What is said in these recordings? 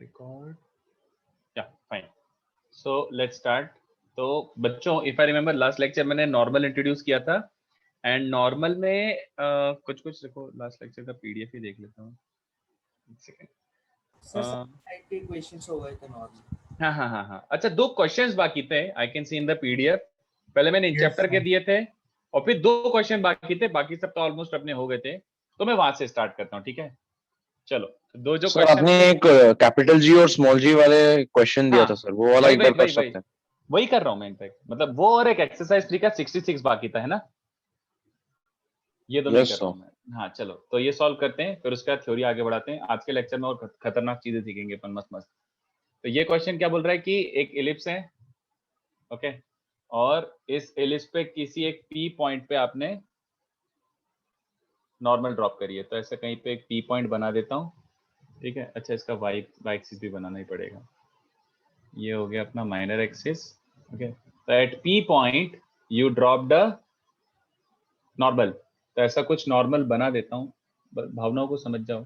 record. Yeah, fine. So let's start. तो बच्चों, if I remember last lecture मैंने normal introduce किया था, and normal में कुछ देखो, last lecture का PDF ही देख लेता हूँ. एक second. सर क्वेश्चंस हो गए थे नॉर्मल. हाँ. अच्छा, 2 क्वेश्चंस बाकी थे. I can see in the PDF. पहले मैंने इन चैप्टर के दिए थे और फिर 2 क्वेश्चन बाकी थे. बाकी सब तो ऑलमोस्ट अपने हो गए थे. तो मैं वहां से स्टार्ट करता हूँ, ठीक है? चलो, दो जो सर आपने एक कैपिटल जी और स्मॉल जी वाले क्वेश्चन दिया था सर, वो वाला एक बार कर सकते हैं? वही कर रहा हूँ मैं इनफैक्ट. मतलब वो और एक एक्सरसाइज 3 का 66 बाकी था, है ना? ये दोनों कर रहा हूँ मैं. हाँ चलो, तो ये सॉल्व करते हैं, फिर उसका थ्योरी आगे बढ़ाते हैं. आज के लेक्चर में और खतरनाक चीजें सीखेंगे अपन, मस्त. तो ये क्वेश्चन क्या बोल रहा है कि एक एलिप्स है, ओके, और इस एलिप्स पे किसी एक पी पॉइंट पे आपने नॉर्मल ड्रॉप करिए. तो ऐसे कहीं पे एक पी पॉइंट बना देता हूँ, ठीक है? अच्छा, इसका वाई एक्सिस भी बनाना ही पड़ेगा. ये हो गया अपना माइनर एक्सिस, ओके. तो at P point you drop the normal. तो ऐसा कुछ नॉर्मल बना देता हूँ, भावनाओं को समझ जाओ.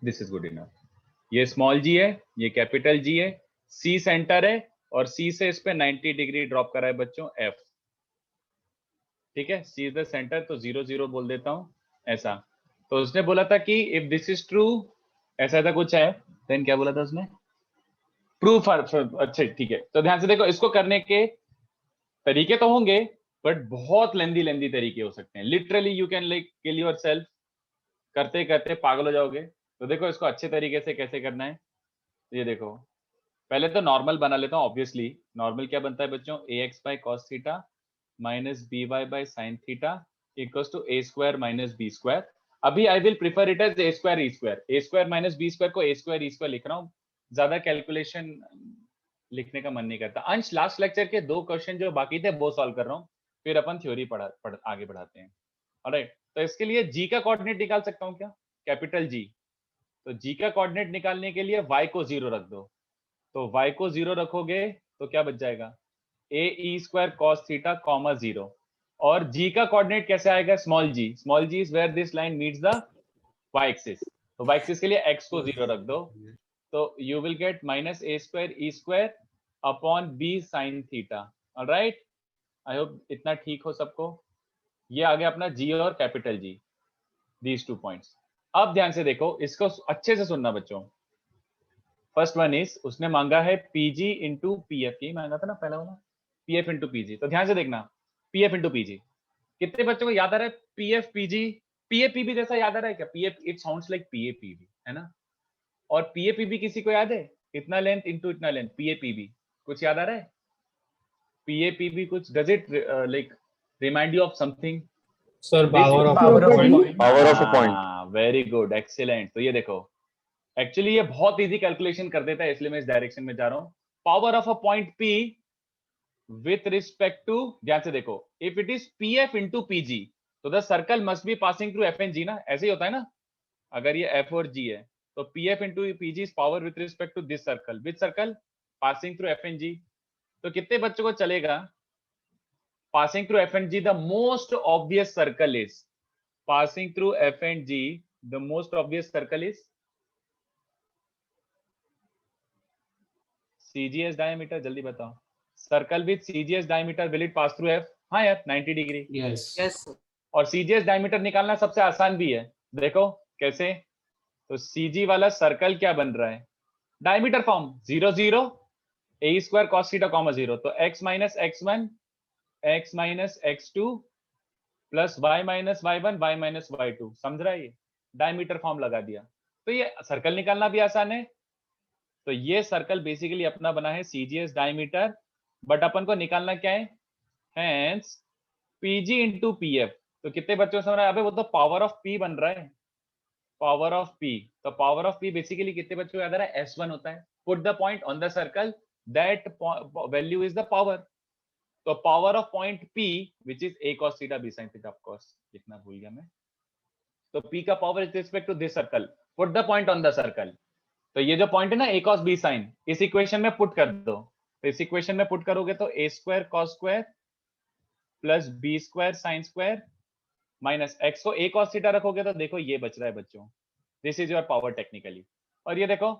This is good enough. ये स्मॉल जी है, ये कैपिटल जी है, सी सेंटर है, और सी से इस पे 90 डिग्री ड्रॉप करा है बच्चों, एफ. ठीक है, सी इज द सेंटर, तो 0 0 बोल देता हूँ ऐसा. तो उसने बोला था कि इफ दिस इज ट्रू, ऐसा कुछ है, देन क्या बोला था उसने? प्रूफ. अच्छा ठीक है, तो ध्यान से देखो. इसको करने के तरीके तो होंगे, बट बहुत लेंदी तरीके हो सकते हैं. Literally you can like kill your self. करते करते पागल हो जाओगे. तो देखो इसको अच्छे तरीके से कैसे करना है. ये देखो, पहले तो नॉर्मल बना लेता हूँ. ऑब्वियसली नॉर्मल क्या बनता है बच्चों? ax by cos theta minus by by sin theta equals to a square minus b square. अभी I will prefer it as a square e square. a square minus b square को a square e square लिख रहा हूँ. ज्यादा calculation लिखने का मन नहीं करता. अंश, लास्ट लेक्चर के 2 क्वेश्चन जो बाकी थे वो सॉल्व कर रहा हूँ, फिर अपन थ्योरी आगे बढ़ाते हैं. ऑलराइट, तो इसके लिए g का कोऑर्डिनेट निकाल सकता हूँ क्या? Capital G. तो g का कोऑर्डिनेट निकालने के लिए y को 0 रख दो. तो y को 0 रखोगे तो क्या बच जाएगा? a e square cos theta comma 0. और g का कोऑर्डिनेट कैसे आएगा? Small g. Small g is where this line meets the y axis. तो y एक्सिस के लिए x को 0 रख दो. तो you will get minus a square e square upon b sin theta. Alright, I hope इतना ठीक हो सबको. ये आ गया अपना g और कैपिटल G, these 2 points. अब ध्यान से देखो, इसको अच्छे से सुनना बच्चों. फर्स्ट वन इज, उसने मांगा है PG इंटू PF. यही मांगा था ना पहला वाला, PF इंटू PG. तो ध्यान से देखना, PF इंटू PG. कितने बच्चों को याद आ रहा है PF PG? PF PB जैसा याद आ रहा है क्या? PF it sounds like PA PB, है ना? और PA PB किसी को याद है? इतना लेंथ इंटू इतना लेंथ, PA PB. कुछ याद आ रहा है? PA PB कुछ, does it like remind you of something? Sir power of a point. Very good, excellent. तो ये देखो, एक्चुअली ये बहुत इजी कैलकुलेशन कर देता है, इसलिए मैं इस डायरेक्शन में जा रहा हूं. Power of a point P with respect to, ध्यान से देखो, if it is PF into PG, तो the circle must be passing through F and G ना. ऐसे ही होता है ना, अगर ये F और G है तो PF into PG is power with respect to this circle. Which circle? Passing through F and G. तो कितने बच्चों को चलेगा? Passing through F and G, the most obvious circle is passing through F and G. The most obvious circle is CGS diameter. जल्दी बताओ, circle with CGS diameter will it pass through F? हाँ यार, 90 degree. Yes. और CGS diameter निकालना सबसे आसान भी है. देखो कैसे. तो CG वाला सर्कल क्या बन रहा है? Diameter form 0 0 a square cos theta comma 0. तो x minus x1 x minus x2 plus y minus y1 y minus y2. समझ रहा है? ये डायमीटर फॉर्म लगा दिया. तो ये सर्कल निकालना भी आसान है. तो ये सर्कल बेसिकली अपना बना है CGS डायमीटर, बट अपन को निकालना क्या है? Hence PG into PF. तो कितने बच्चों समझ रहे हैं? अबे वो तो पावर ऑफ P बन रहा है, पावर ऑफ P. तो पावर ऑफ P बेसिकली कितने बच्चों को याद आ रहा है? S1 होता है. Put the point on the circle, that value is the power. तो power of point P which is a cos theta b sin theta. Of course लिखना भूल गया मैं. तो P का power is respect to this circle. Put the point on the circle. तो ये जो पॉइंट है ना a cos b sin, इस इक्वेशन में पुट कर दो. तो इस इक्वेशन में पुट करोगे तो a square cos square plus b square sin square minus x को a cos थीटा रखोगे तो देखो ये बच रहा है बच्चों, this is your power technically. और ये देखो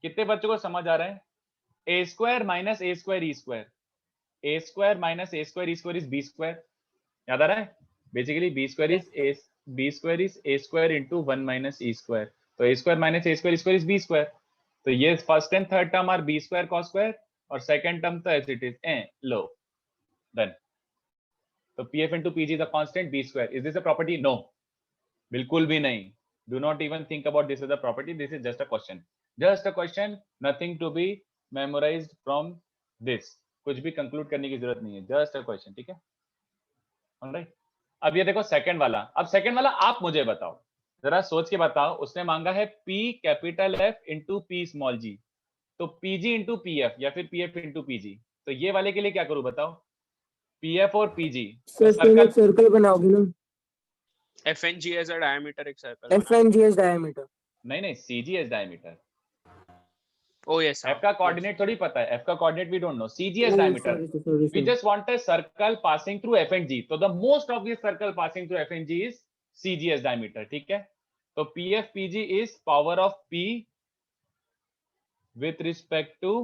कितने बच्चों को समझ आ रहा है, A square minus A square E square, A square minus A square E square is B square, याद आ रहा है? Basically B square is A square into 1 minus E square, तो A square minus A square is B square. तो ये first and third term are B square cos square, और second term तो as it is लो done. तो pf into pg is a constant b square. Is this a property? No, बिल्कुल भी नहीं. Do not even think about this as a property. This is just a question. Just a question. Nothing to be memorized from this. कुछ भी conclude करने की जरूरत नहीं है. Just a question. ठीक है? Alright. अब ये देखो सेकंड वाला. अब सेकंड वाला आप मुझे बताओ, जरा सोच के बताओ. उसने मांगा है p capital F into p small g. तो pg into pf या फिर pf into pg. तो ये वाले के लिए क्या करूं बताओ? pf और pg सर्कल बनाओगे ना, FNG as a diameter एक circle FNG is diameter. नहीं cg as diameter. Oh yes f का कोऑर्डिनेट थोड़ी पता है, f का coordinate we don't know. cg as diameter. We just want a circle passing through f and g. तो the most obvious circle passing through f and g is cg as diameter. ठीक है? तो pf pg is power of p with respect to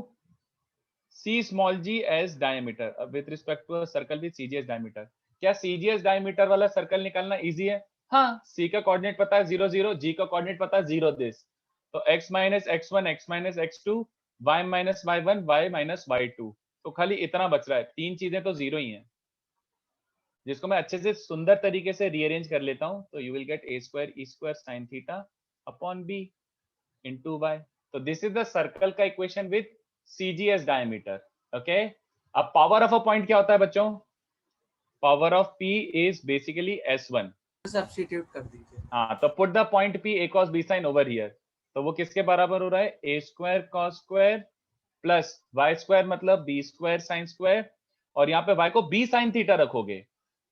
c small g as diameter with respect to a circle with cg as diameter. क्या cg as diameter वाला circle निकालना easy है? हाँ, c का coordinate पता है 0 0, g का coordinate पता है 0 दिस. तो x minus x1 x minus x2 y minus y1 y minus y2. तो खाली इतना बच रहा है. तीन चीजें तो जीरो ही हैं, जिसको मैं अच्छे से सुंदर तरीके से रीअरेंज कर लेता हूं. तो you will get a square e square sin theta upon b into y. तो दिस इज द सर्कल का equation with cg as diameter. Okay, अब पावर ऑफ अ पॉइंट क्या होता है बच्चों? Power of p is basically s1. Substitute कर दीजिए. हाँ, तो put the point p a cos b sin over here. तो वो किसके बराबर हो रहा है? a square cos square plus y square मतलब b स्क्वायर sin स्क्वायर, और यहाँ पे y को b sin थीटा रखोगे.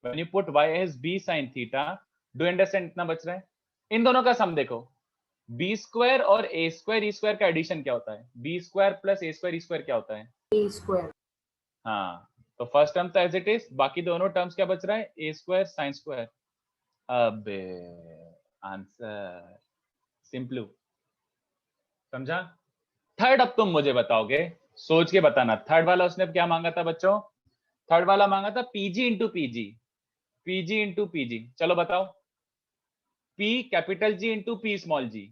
When you put y as b sin theta, do understand? इतना बच रहा है. इन दोनों का सम देखो, b स्क्वायर और a स्क्वायर e स्क्वायर का एडिशन क्या होता है? b square plus a square e square क्या होता है? A square. हाँ, तो फर्स्ट टर्म तो एज इट इज, बाकी दोनों टर्म्स क्या बच रहा है? a square sin square. अब आंसर सिंपल, समझा? थर्ड अब तुम मुझे बताओगे, सोच के बताना. थर्ड वाला उसने क्या मांगा था बच्चों? थर्ड वाला मांगा था pg into PG. pg into PG, चलो बताओ. p capital G into p small g.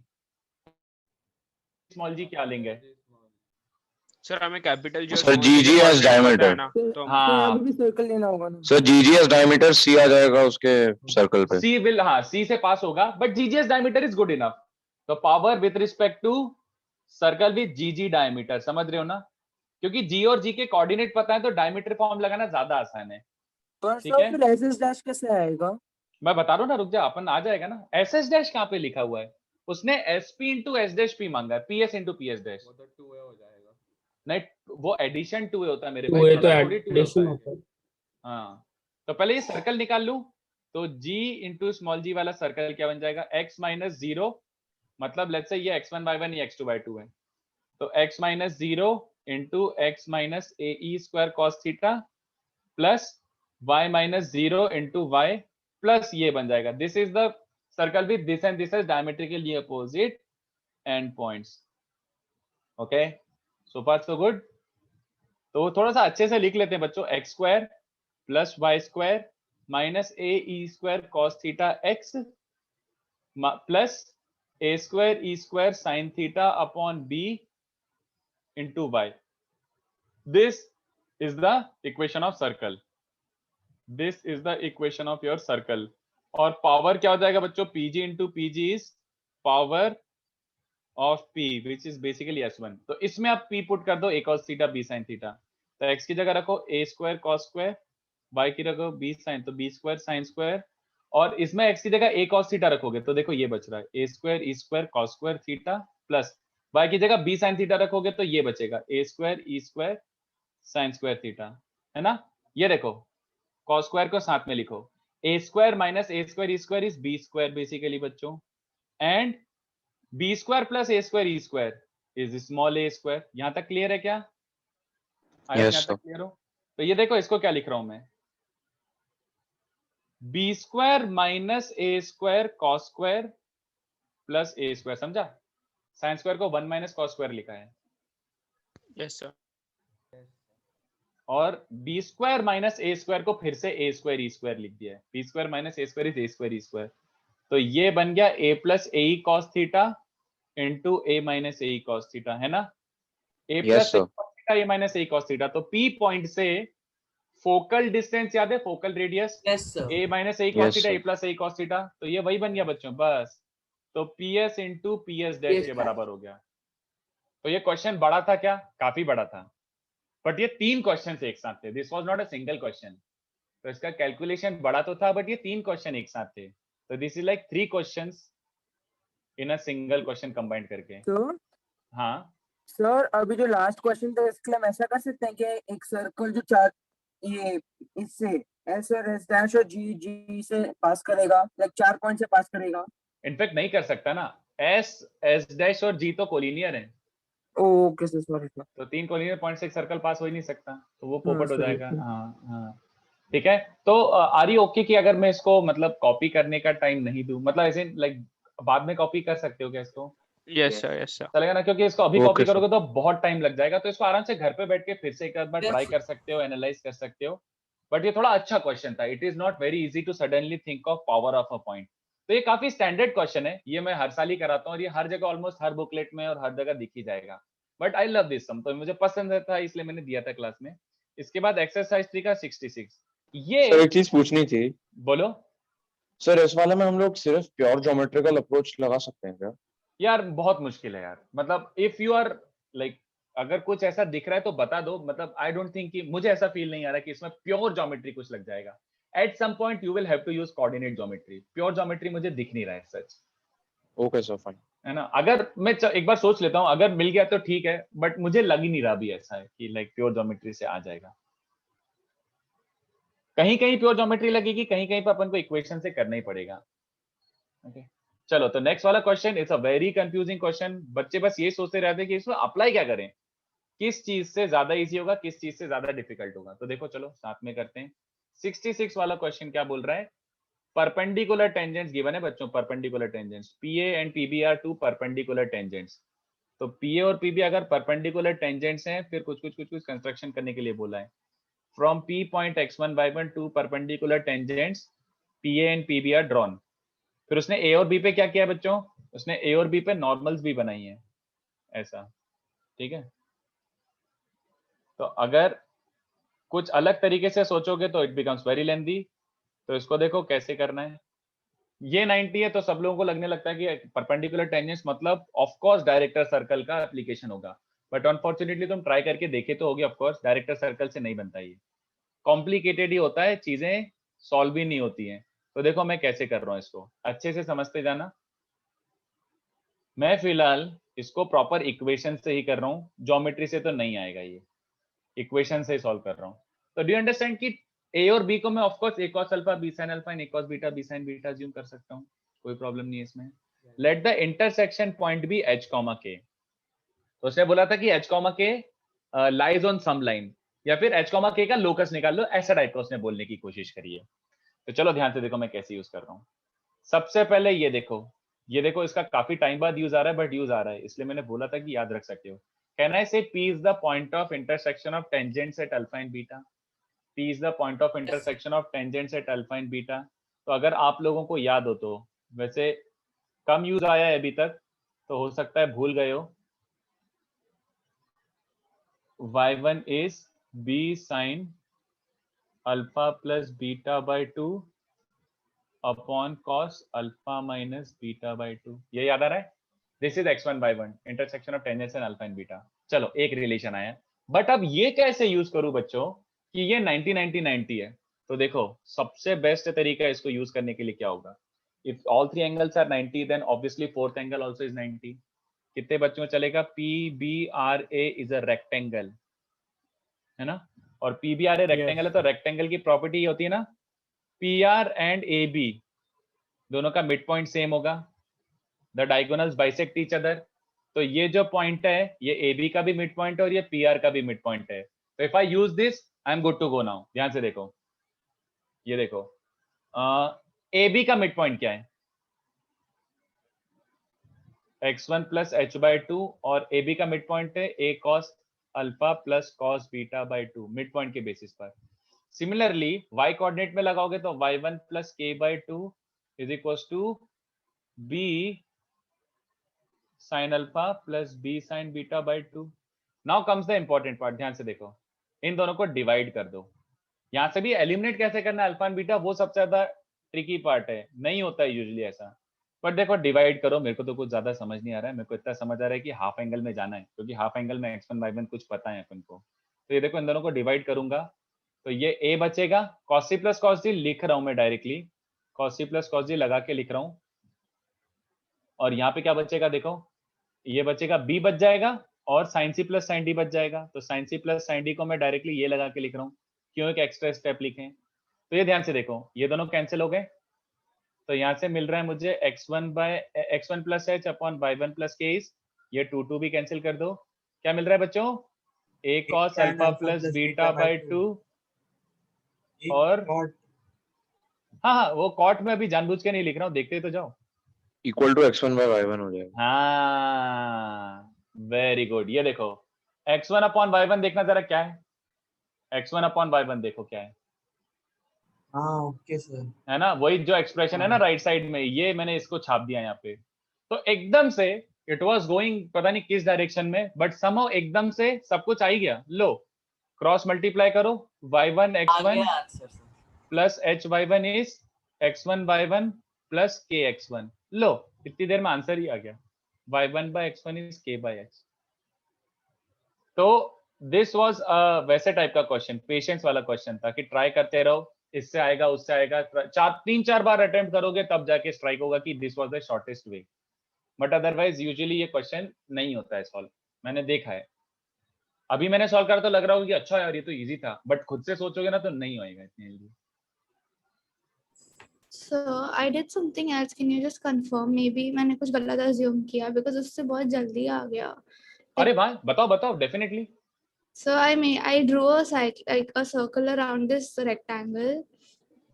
Small g क्या लेंगे? सर हमें capital G Sir, GG as diameter. तो हाँ. यहाँ पे भी सर्कल लेना होगा ना. Sir GG as diameter C आ जाएगा उसके सर्कल पे. C will, हाँ, C से पास होगा, but GG as diameter is good enough. तो power with respect to circle with GG diameter, समझ रहे हो ना? क्योंकि G और G के कोऑर्डिनेट पता है तो डायमीटर फॉर्म लगाना ज्यादा आसान है. पर ठीक सर है? फिर SS डैश कैसे आएगा? मैं बता रहा हूँ ना, रुक जा, अपन आ जाएगा ना. SS डैश कहाँ पे लिखा हुआ है? उसने SP into S dash P मांगा है, PS इंटू PS डैश. वो तो 2a हो जाएगा. नहीं, वो एडिशन 2a होता है मेरे तो भाई. ये तो थोड़ी 2a एडिशन होता है. होता है. हाँ, तो पहले ये सर्कल निकाल लूं. तो G इंटू स्मॉल g वाला सर्कल क्या बन जाएगा? x माइनस 0, मतलब लेट्स से ये x1 y1 ये x2 y2 है. तो x minus 0 into x minus A E square cos theta plus y minus 0 into y plus ये बन जाएगा. This is the circle with this and this as diametrically opposite end points. Okay, so far so good. तो थोड़ा सा अच्छे से लिख लेते हैं बच्चों. X square plus Y square minus A E square cos theta X plus A square E square sine theta upon B into Y. This is the equation of circle. This is the equation of your circle. और power क्या हो जाएगा बच्चों? PG into PG is power of p which is basically s1. तो इसमें आप p put कर दो, a cos theta b sin theta. तो x की जगह रखो a square cos square, y की रखो b sin, तो b स्क्वायर sin स्क्वायर, और इसमें x की जगह a cos थीटा रखोगे तो देखो ये बच रहा है a square e square cos square theta plus y की जगह b sin थीटा रखोगे तो ये बचेगा a square e square sin square theta, है ना? ये देखो cos स्क्वायर को साथ में लिखो. a square minus a square e square is b square basically बच्चों, and b square plus a square e square is small a square. यहां तक क्लियर है क्या? Yes, यहां तक क्लियर हो? तो ये देखो, इसको क्या लिख रहा हूं मैं? b square minus a square cos square plus A square, समझा? साइन स्क्वायर को 1 माइनस कॉस स्क्वायर लिखा है, Yes, sir. और B square minus A square को फिर से ए स्क्वायर ई स्क्वायर लिख दिया है। B square minus A square is A square E square, तो ये बन गया A plus A E cos theta into A minus A E cos theta, है ना? A Yes, plus sir. Theta A minus A cos theta. तो P point से focal distance याद है, focal radius Yes, sir. A minus A cos Yes, theta sir. A plus A cos theta, तो ये वही बन गया बच्चों बस। तो P S into P S dash Yes, के sir. बराबर हो गया। तो ये क्वेश्चन बड़ा था क्या? काफी बड़ा था, बट ये 3 क्वेश्चन एक साथ थे। This was not a single question, तो इसका कैलकुलेशन बड़ा तो था, बट ये 3 क्वेश्चन एक साथ थे। तो this is like 3 questions in a single question combined करके। तो हाँ सर अभी जो लास्ट क्वेश्चन था इसके लिए हम ऐसा कर सकते हैं कि एक सर्कल जो चार ये इससे एस और एस डैश और जी जी से पास करेगा, लाइक 4 पॉइंट से पास करेगा। इनफैक्ट नहीं कर सकता ना, एस एस डैश और जी तो कोलिनियर है, ओके सर, सॉरी सर। तो 3 कोलिनियर पॉइंट से एक सर्कल पास हो ही नहीं सकता, तो वो पोपट हो sorry, जाएगा। sir. हाँ हाँ ठीक है। तो आर यू ओके कि अगर मैं इसको मतलब कॉपी करने का टाइम नहीं दूं, मतलब ऐसे लाइक बाद में कॉपी कर सकते हो क्या इसको? Yes, sir. Yes, sir. चलेगा ना? क्योंकि इसको अभी Okay, कॉपी sir. करोगे तो बहुत टाइम लग जाएगा, तो इसको आराम से घर पे बैठ के फिर से एक बार Yes, ट्राई sir. कर सकते हो, एनालाइज कर सकते हो। बट ये थोड़ा अच्छा क्वेश्चन था। It is not very easy to suddenly think of power of a point. तो ये काफी स्टैंडर्ड क्वेश्चन है, ये मैं हर साल ही कराता हूँ, और ये हर जगह ऑलमोस्ट हर बुकलेट में और हर जगह दिख ही जाएगा। बट आई लव दिस सम, तो मुझे पसंद था इसलिए मैंने दिया था क्लास में। इसके बाद एक्सरसाइज 3 का 66, ये सर एक चीज पूछनी थी बोलो सर, इस वाले में हम लोग सिर्फ प्योर ज्योमेट्रिकल अप्रोच लगा सकते हैं क्या? यार। बहुत मुश्किल है यार, मतलब इफ यू आर लाइक अगर कुछ ऐसा दिख रहा है तो बता दो, मतलब आई डोंट थिंक कि, मुझे ऐसा फील नहीं आ रहा कि इसमें प्योर ज्योमेट्री कुछ लग जाएगा। At some point you will have to use coordinate geometry, pure geometry मुझे दिख नहीं रहा है सच, ओके सर, फाइन। है ना? अगर मैं एक बार सोच लेता हूँ, अगर मिल गया तो ठीक है, बट मुझे लग ही नहीं रहा भी ऐसा है कि लाइक प्योर ज्योमेट्री से आ जाएगा। कहीं कहीं प्योर ज्योमेट्री लगेगी, कहीं कहीं पर अपन को इक्वेशन से करना ही पड़ेगा। ओके चलो, तो नेक्स्ट वाला question it's a very confusing question. बच्चे बस ये सोचते रहते हैं कि इसमें अप्लाई क्या करें, किस चीज से ज्यादा इजी होगा, किस चीज से ज्यादा डिफिकल्ट होगा। तो देखो चलो साथ में करते हैं। 66 वाला क्वेश्चन क्या बोल रहा है? परपेंडिकुलर टेंजेंट्स गिवन है बच्चों, perpendicular tangents PA and PB are two perpendicular tangents. तो पीए और पीबी अगर परपेंडिकुलर टेंजेंट्स हैं, फिर कुछ कंस्ट्रक्शन करने के लिए बोला है। From P point x1 y1 to perpendicular tangents PA and PB are drawn. फिर उसने ए और बी पे क्या किया बच्चों? उसने ए और बी पे नॉर्मल्स भी बनाई है, ऐसा, ठीक है। तो अगर कुछ अलग तरीके से सोचोगे तो इट बिकम्स वेरी लेंथी। तो इसको देखो कैसे करना है। ये 90 है तो सब लोगों को लगने लगता है कि परपेंडिकुलर टेंजेंट्स मतलब ऑफ कोर्स डायरेक्टर सर्कल का एप्लीकेशन होगा, बट अनफॉर्चुनेटली तुम ट्राई करके देखे तो होगी, ऑफ कोर्स डायरेक्टर सर्कल से नहीं बनता, ये कॉम्प्लिकेटेड ही होता है, चीजें सॉल्व भी नहीं होती हैं। तो देखो मैं कैसे कर रहा हूँ, इसको अच्छे से समझते जाना। मैं फिलहाल इसको प्रॉपर इक्वेशन से ही कर रहा हूँ, ज्योमेट्री से तो नहीं आएगा, ये इक्वेशन से ही सॉल्व कर रहा हूँ। तो डू यू अंडरस्टैंड कि ए और बी को मैं of course A cos alpha B sin alpha and A cos beta B sin beta assume कर सकता हूँ, कोई प्रॉब्लम नहीं है इसमें। Let the intersection point be h, k। तो उसने बोला था कि h, k lies on some line, या फिर h, k का लोकस निकाल लो, ऐसा टाइप का उसने बोलने की कोशिश करी है। तो चलो ध्यान से देखो मैं कैसे यूज कर रहा हूँ। सबसे पहले ये देखो इसका काफी टाइम बाद यूज आ रहा है, बट यूज आ रहा है, इसलिए मैंने बोला था कि याद रख सकते हो। कैन आई से P is the point of intersection of tangents at alpha and beta? P is the point of intersection of tangents at alpha and beta। तो अगर आप लोगों को याद हो तो, वैसे कम यूज आया है अभी तक, तो हो सकता है भूल गए हो। y1 is b sin alpha plus beta by 2 upon cos alpha minus beta by 2, ये याद आ रहा है? This is x1 y1 intersection of tangents and alpha and beta. चलो एक रिलेशन आया, बट अब ये कैसे यूज करूं बच्चों कि ये 90 90 90 है? तो देखो सबसे बेस्ट तरीका इसको यूज करने के लिए क्या होगा, if all three angles are 90 then obviously fourth angle also is 90। कितने बच्चों में चलेगा? PBRA इज अ रेक्टेंगल, है ना? और PBRA रेक्टेंगल है, तो रेक्टेंगल की प्रॉपर्टी होती है ना, PR एंड AB दोनों का मिड पॉइंट सेम होगा, the diagonals bisect each other. तो ये जो पॉइंट है ये AB का भी मिड पॉइंट है और ये PR का भी मिड पॉइंट है। तो if I use this I am good to go now. ध्यान से देखो, ये देखो AB का मिड पॉइंट क्या है? x1 प्लस h बाई 2 और ab का मिड पॉइंट है a cos alpha plus cos beta by 2 mid point के बेसिस पर। सिमिलरली y कोऑर्डिनेट में लगाओगे तो y1 plus k by 2 is equals to b sin alpha plus b sin beta by 2। Now comes the important part, ध्यान से देखो, इन दोनों को डिवाइड कर दो। यहां से भी एलिमिनेट कैसे करना है अल्फा एंड बीटा, वो सबसे ज्यादा ट्रिकी पार्ट है, नहीं होता है यूजुअली ऐसा। बट देखो डिवाइड करो, मेरे को तो कुछ ज्यादा समझ नहीं आ रहा है, मेरे को इतना समझ आ रहा है कि हाफ एंगल में जाना है, क्योंकि हाफ एंगल में x1 y1 कुछ पता है अपन को। तो ये देखो इन दोनों को डिवाइड करूंगा तो ये a बचेगा, cos c plus cos d लिख रहा हूं मैं directly, cos c plus cos d लगा के लिख रहा हूं। और यहाँ पे क्या बचेगा, देखो ये बचेगा b बच जाएगा और sin c plus sin d बच जाएगा। तो sin c plus sin d को मैं डायरेक्टली ये लगा के लिख रहा हूँ, क्यों एक एक्स्ट्रा स्टेप लिखें। तो ये ध्यान से देखो, ये दोनों कैंसिल हो गए, तो यहाँ से मिल रहा है मुझे x1 plus h upon y1 plus k, ये 2 भी कैंसिल कर दो। क्या मिल रहा है बच्चों, a cos alpha plus beta by 2 और हाँ वो कॉट में अभी जानबूझ के नहीं लिख रहा हूँ, देखते तो जाओ, equal to x1 bye y1 हो जाएगा। हाँ वेरी गुड। ये देखो x1 अपॉन y1 देखना जरा क्या है, x1 अपॉन y1 देखो क्या है। हाँ ओके सर, है ना, वही जो एक्सप्रेशन है ना राइट साइड में, ये मैंने इसको छाप दिया यहाँ पे। तो एकदम से इट वाज गोइंग पता नहीं किस डायरेक्शन में, बट समहाउ एकदम से सब कुछ आ ही गया। लो क्रॉस मल्टीप्लाई करो, y1 x1 answer sir. Plus h y1 is x1 y1 plus k x1। लो इतनी देर में आंसर ही आ गया, y1 by x1 is k by x। तो दिस वाज वैसे टाइप का क्वेश्चन, पेशेंस वाला क्वेश्चन था कि ट्राई करते रहो, इससे आएगा उससे आएगा, 3-4 बार अटेम्प्ट करोगे तब जाके स्ट्राइक होगा कि this was the shortest way. But otherwise usually ये क्वेश्चन नहीं होता है सॉल्व, मैंने देखा है। अभी मैंने सॉल्व करा तो लग रहा होगा कि अच्छा यार ये तो इजी था, बट खुद से सोचोगे ना तो नहीं होएगा इतनी जल्दी। So I did something else. Can you just confirm? Maybe मैंने कुछ गलत assume किया because उससे बहुत जल्दी आ गया. अरे वाह, बताओ बताओ definitely. So I drew a circle around this rectangle.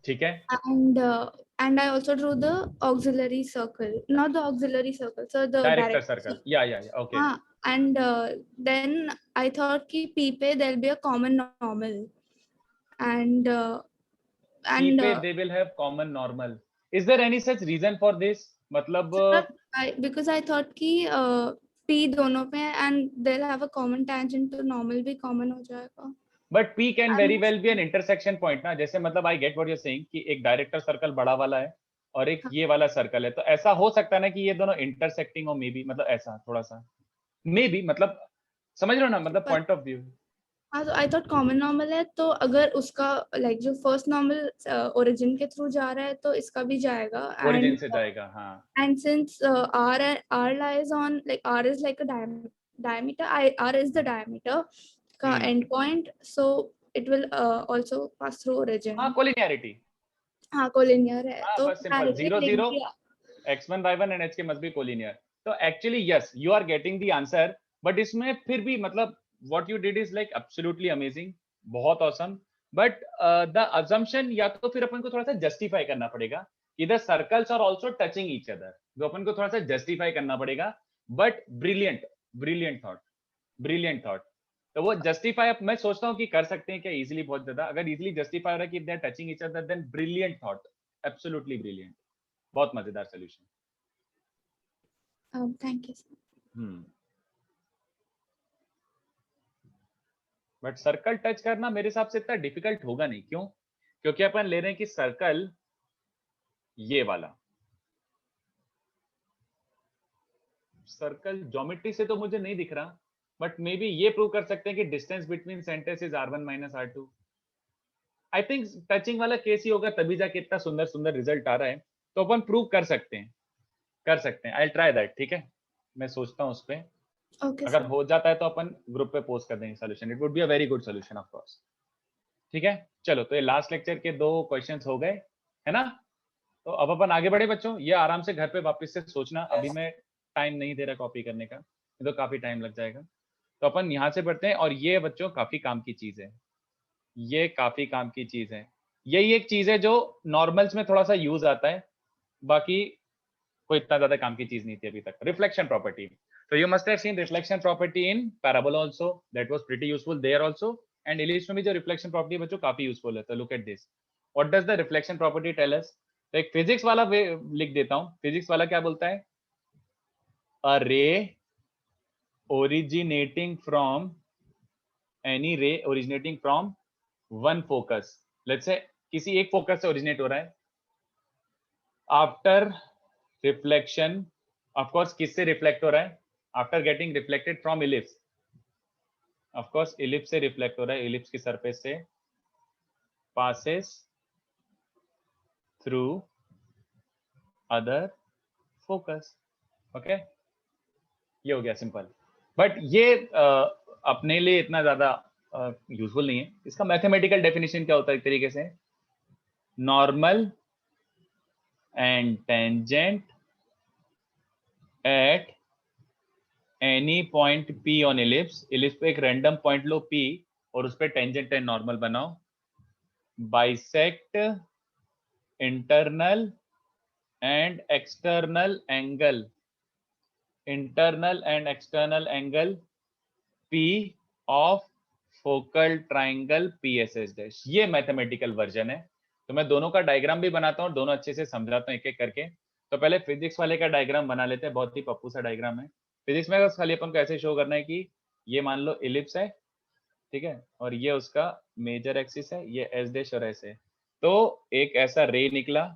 ठीक है। And I also drew the auxiliary circle, not the auxiliary circle, so the director circle. या ओके। हाँ, and then I thought कि P पे there'll be a common normal, and P पे they will have common normal. Is there any such reason for this? मतलब because I thought कि P दोनों पे and they'll have a common tangent, तो normal भी common हो जाएगा। But P can very well be an intersection point ना, जैसे मतलब I get what you're saying कि एक डायरेक्टर सर्कल बड़ा वाला है और एक ये वाला सर्कल है, तो ऐसा हो सकता है ना कि ये दोनों इंटरसेक्टिंग हो, मे बी, मतलब ऐसा थोड़ा सा मे बी, मतलब समझ रहे हो ना, मतलब पॉइंट ऑफ व्यू। हाँ, तो आई थॉट कॉमन नॉर्मल है, तो अगर उसका लाइक जो फर्स्ट नॉर्मल ओरिजिन के थ्रू जा रहा है तो इसका भी जाएगा, ओरिजिन से जाएगा। हाँ, and since r lies on like r is like a diameter, r is the diameter का end point, so it will also pass through origin. हाँ कोलिनियरिटी, हाँ कोलिनियर है, हाँ, तो बस simple 0 0 x1 y1 and h K must be collinear. तो actually yes you are getting the answer, but इसमें फिर भी मतलब what you did is like absolutely amazing, बहुत awesome, but the assumption या तो फिर अपन को थोड़ा सा justify करना पड़ेगा कि the circles are also touching each other, जो अपन को थोड़ा सा justify करना पड़ेगा। but brilliant thought। तो वो justify मैं सोचता हूँ कि कर सकते हैं क्या easily, बहुत ज्यादा अगर easily justify हो रहा है कि they are touching each other, then brilliant thought, absolutely brilliant, बहुत मजेदार solution। Thank you. But circle touch करना मेरे हिसाब से इतना डिफिकल्ट होगा नहीं, क्यों? क्योंकि अपन ले रहे हैं कि सर्कल ये वाला सर्कल ज्योमेट्री से तो मुझे नहीं दिख रहा, बट मे बी ये प्रूव कर सकते हैं कि distance between centres is r1 minus r2। I think touching वाला केस ही होगा, तभी जाके इतना सुंदर रिजल्ट आ रहा है, तो अपन प्रूव कर सकते हैं। आई ट्राई दैट, ठीक है, मैं सोचता हूँ उस पर। अगर हो जाता है तो अपन ग्रुप पे पोस्ट कर देंगे solution, it would be a very good solution of course. ठीक है, चलो तो ये लास्ट लेक्चर के 2 क्वेश्चंस हो गए, है ना? तो अब अपन आगे बढ़े बच्चों, ये आराम से घर पे वापस से सोचना, अभी मैं टाइम नहीं दे रहा कॉपी करने का, तो काफी टाइम लग जाएगा। तो अपन यहाँ से पढ़ते हैं, और ये बच्चों काफी काम की चीज है, ये काफी काम की चीज है। यही एक चीज है जो नॉर्मल्स में थोड़ा सा यूज आता है, बाकी कोई इतना ज्यादा काम की चीज नहीं थी अभी तक। Reflection property, so you must have seen reflection property in parabola also, that was pretty useful there also, and ellipse में भी जो reflection property बच्चों काफी यूजफुल है। तो look at this, what does the reflection property tell us? तो एक physics वाला लिख देता हूँ। फिजिक्स वाला क्या बोलता है? a ray originating from any ray originating from one focus, let's say किसी एक फोकस से ओरिजिनेट हो रहा है, आफ्टर रिफ्लेक्शन, ऑफ कोर्स किससे रिफ्लेक्ट हो रहा है? After getting reflected from ellipse, of course ellipse से रिफ्लेक्ट हो रहा है, इलिप्स की सरफेस से, passes through other focus। Okay, ये हो गया सिंपल। बट ये अपने लिए इतना ज्यादा यूजफुल नहीं है। इसका मैथमेटिकल डेफिनेशन क्या होता है एक तरीके से? Normal and tangent at any point P on ellipse, ellipse पे एक रैंडम पॉइंट लो P और उस पे टेंजेंट एंड नॉर्मल बनाओ, bisect internal and external angle, internal and external angle P of focal triangle PSS dash. ये mathematical version है। तो मैं दोनों का डायग्राम भी बनाता हूँ, दोनों अच्छे से समझाता हूँ एक एक करके। तो पहले फिजिक्स वाले का डायग्राम बना लेते हैं, बहुत ही पप्पू सा डायग्राम है। फिजिक्स में बस खाली अपन को ऐसे शो करना है कि ये मान लो इलिप्स है, ठीक है, और ये उसका मेजर एक्सिस है, ये एस डैश और ऐसे। तो एक ऐसा रे निकला,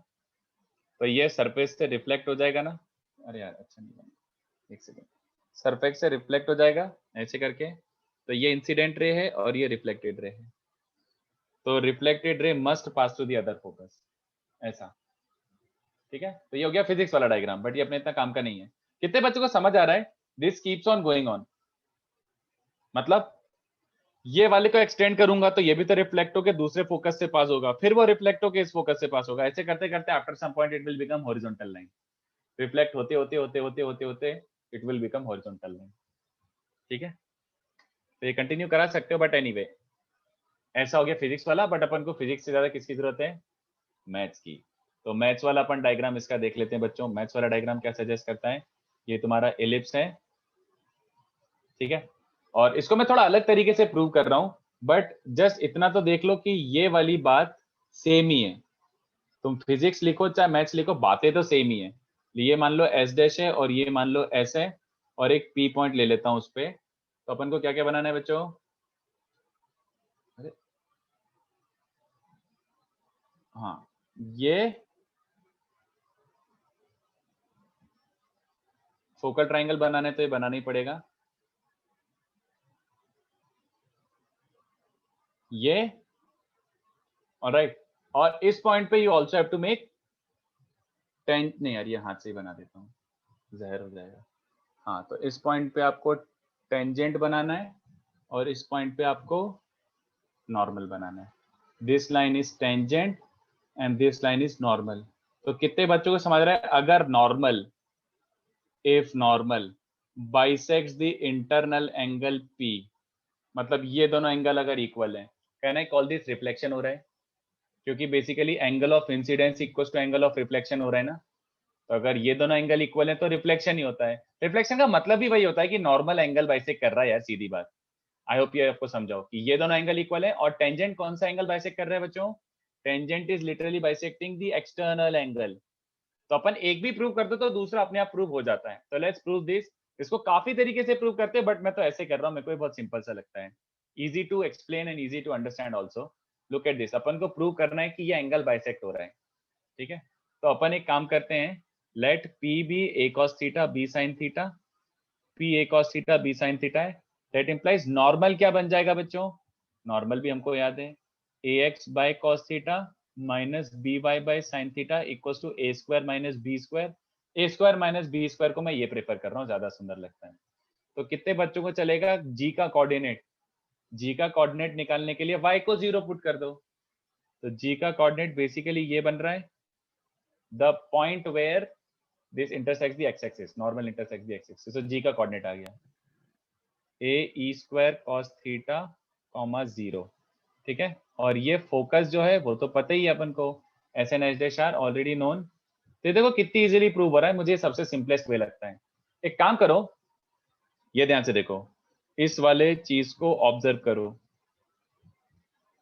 तो ये सरफेस से रिफ्लेक्ट हो जाएगा ना, अरे यार अच्छा नहीं बना, एक सेकेंड, सरफेस से रिफ्लेक्ट हो जाएगा ऐसे करके। तो ये इंसिडेंट रे है और ये रिफ्लेक्टेड रे है। तो reflected ray must pass to the other focus, ऐसा, ठीक है। तो ये हो गया फिजिक्स वाला डायग्राम, बट ये अपने इतना काम का नहीं है। कितने बच्चों को समझ आ रहा है? This keeps on going on, मतलब ये वाले को एक्सटेंड करूंगा तो ये भी तो रिफ्लेक्ट होकर दूसरे फोकस से पास होगा, फिर वो रिफ्लेक्ट होकर इस फोकस से पास होगा, ऐसे करते करते after some point it will become horizontal line. Reflect होते होते होते होते होते होते it will become horizontal line, ठीक है। तो ये कंटिन्यू करा सकते हो, बट एनीवे ऐसा हो गया फिजिक्स वाला। बट अपन को फिजिक्स से ज्यादा किसकी जरूरत है? मैथ्स की। तो मैथ्स वाला अपन डायग्राम इसका देख लेते हैं बच्चों। मैथ्स वाला डायग्राम क्या सजेस्ट करता है? ये तुम्हारा एलिप्स है, ठीक है, और इसको मैं थोड़ा अलग तरीके से प्रूव कर रहा हूं, बट जस्ट इतना तो देख लो कि ये वाली बात सेम ही है। तुम फिजिक्स लिखो चाहे मैथ्स लिखो, बातें तो सेम ही है। ये मान लो एस डैश है और ये मान लो एस है, और एक पी पॉइंट ले लेता हूं उस पे। तो अपन को क्या क्या बनाना है बच्चों? हाँ, ये फोकल ट्राइंगल बनाना है तो ये बनाना ही पड़ेगा। ये ऑलराइट, और इस पॉइंट पे you also have to make tent, नहीं यार ये हाथ से ही बना देता हूँ, जहर हो जाएगा। हाँ, तो इस पॉइंट पे आपको टेंजेंट बनाना है और इस पॉइंट पे आपको नॉर्मल बनाना है। This line is tangent and this line is normal. तो कितने बच्चों को समझ रहा है? अगर normal, if normal bisects the internal angle P, मतलब ये दोनों एंगल अगर इक्वल है, can I call this reflection हो रहा है? क्योंकि basically angle of incidence equal to angle of reflection हो रहा है ना। तो अगर ये दोनों एंगल इक्वल है तो रिफ्लेक्शन ही होता है। रिफ्लेक्शन का मतलब भी वही होता है कि नॉर्मल एंगल बाइसेक्ट कर रहा है यार, सीधी बात। आई होप ये आपको समझाओ कि ये दोनों एंगल इक्वल है। और टेंजेंट कौन सा एंगल बाइसेक्ट कर रहा है बच्चों? Tangent is literally bisecting the external angle. तो अपन एक भी प्रूव करते तो दूसरा अपने आप प्रूव हो जाता है। तो लेट्स प्रूव दिस। इसको काफी तरीके से प्रूव करते हैं, बट मैं तो ऐसे कर रहा हूँ, मेरे को बहुत सिंपल सा लगता है। Easy to explain and easy to understand also. Look at this, अपन को प्रूव करना है कि ये एंगल बाइसेक्ट हो रहा है, ठीक है। तो अपन एक काम करते हैं, let P be a cos theta b sin theta, P a cos theta b sin theta है। दैट इंप्लाइज नॉर्मल क्या बन जाएगा बच्चों? नॉर्मल भी हमको याद है, ax by cos theta minus by by sin theta equals to a square minus b square. a square minus b square को मैं ये प्रेफर कर रहा हूँ, ज्यादा सुंदर लगता है। तो कितने बच्चों को चलेगा? g का कोऑर्डिनेट, g का कोऑर्डिनेट निकालने के लिए y को 0 पुट कर दो। तो g का कोऑर्डिनेट बेसिकली ये बन रहा है, the point where this intersects the x-axis, normal intersects the x-axis। तो g का कोऑर्डिनेट आ गया a e square cos theta comma 0, ठीक है। और ये फोकस जो है वो तो पता ही है अपन को, SN H dash R already known, तो ये देखो कितनी इजीली प्रूव हो रहा है, मुझे सबसे सिंपलेस्ट वे लगता है। एक काम करो, ये ध्यान से देखो, इस वाले चीज को ऑब्जर्व करो,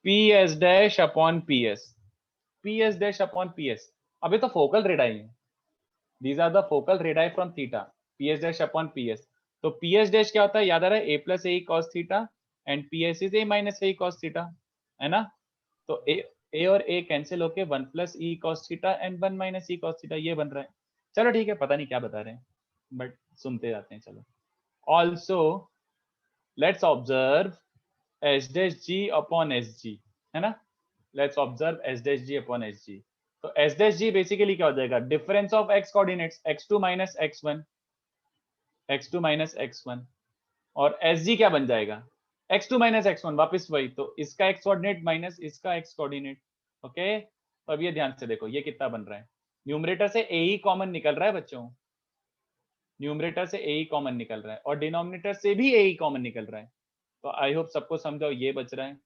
P S dash upon P S, P S dash upon P S, अभी तो फोकल रेडाई है, these are the focal radii from theta, P S dash upon P S. तो पी एस डैश क्या होता है, याद आ रहा है, A plus A cos theta and P S is A minus A cos theta, है ना। तो ए और ए कैंसिल होके 1 plus E cos theta and 1 minus E cos theta, ये बन रहा है। चलो ठीक है, पता नहीं क्या बता रहे हैं, बट सुनते जाते हैं। चलो, also let's observe H dash G upon S G, है ना। Let's observe H dash G upon S G. तो एच डैश जी बेसिकली क्या हो जाएगा, difference of X coordinates, x2 minus x1, x2 minus x1, और S G क्या बन जाएगा, x2 माइनस x1, वापिस वही, तो इसका x कोऑर्डिनेट माइनस इसका x कोऑर्डिनेट। ओके, तो अब ये ध्यान से देखो, ये कितना बन रहा है, न्यूमरेटर से ए ही कॉमन निकल रहा है बच्चों, न्यूमरेटर से ए ही कॉमन निकल रहा है, और डिनोमिनेटर से भी ए ही कॉमन निकल रहा है। तो आई होप सबको समझो, ये बच रहा है।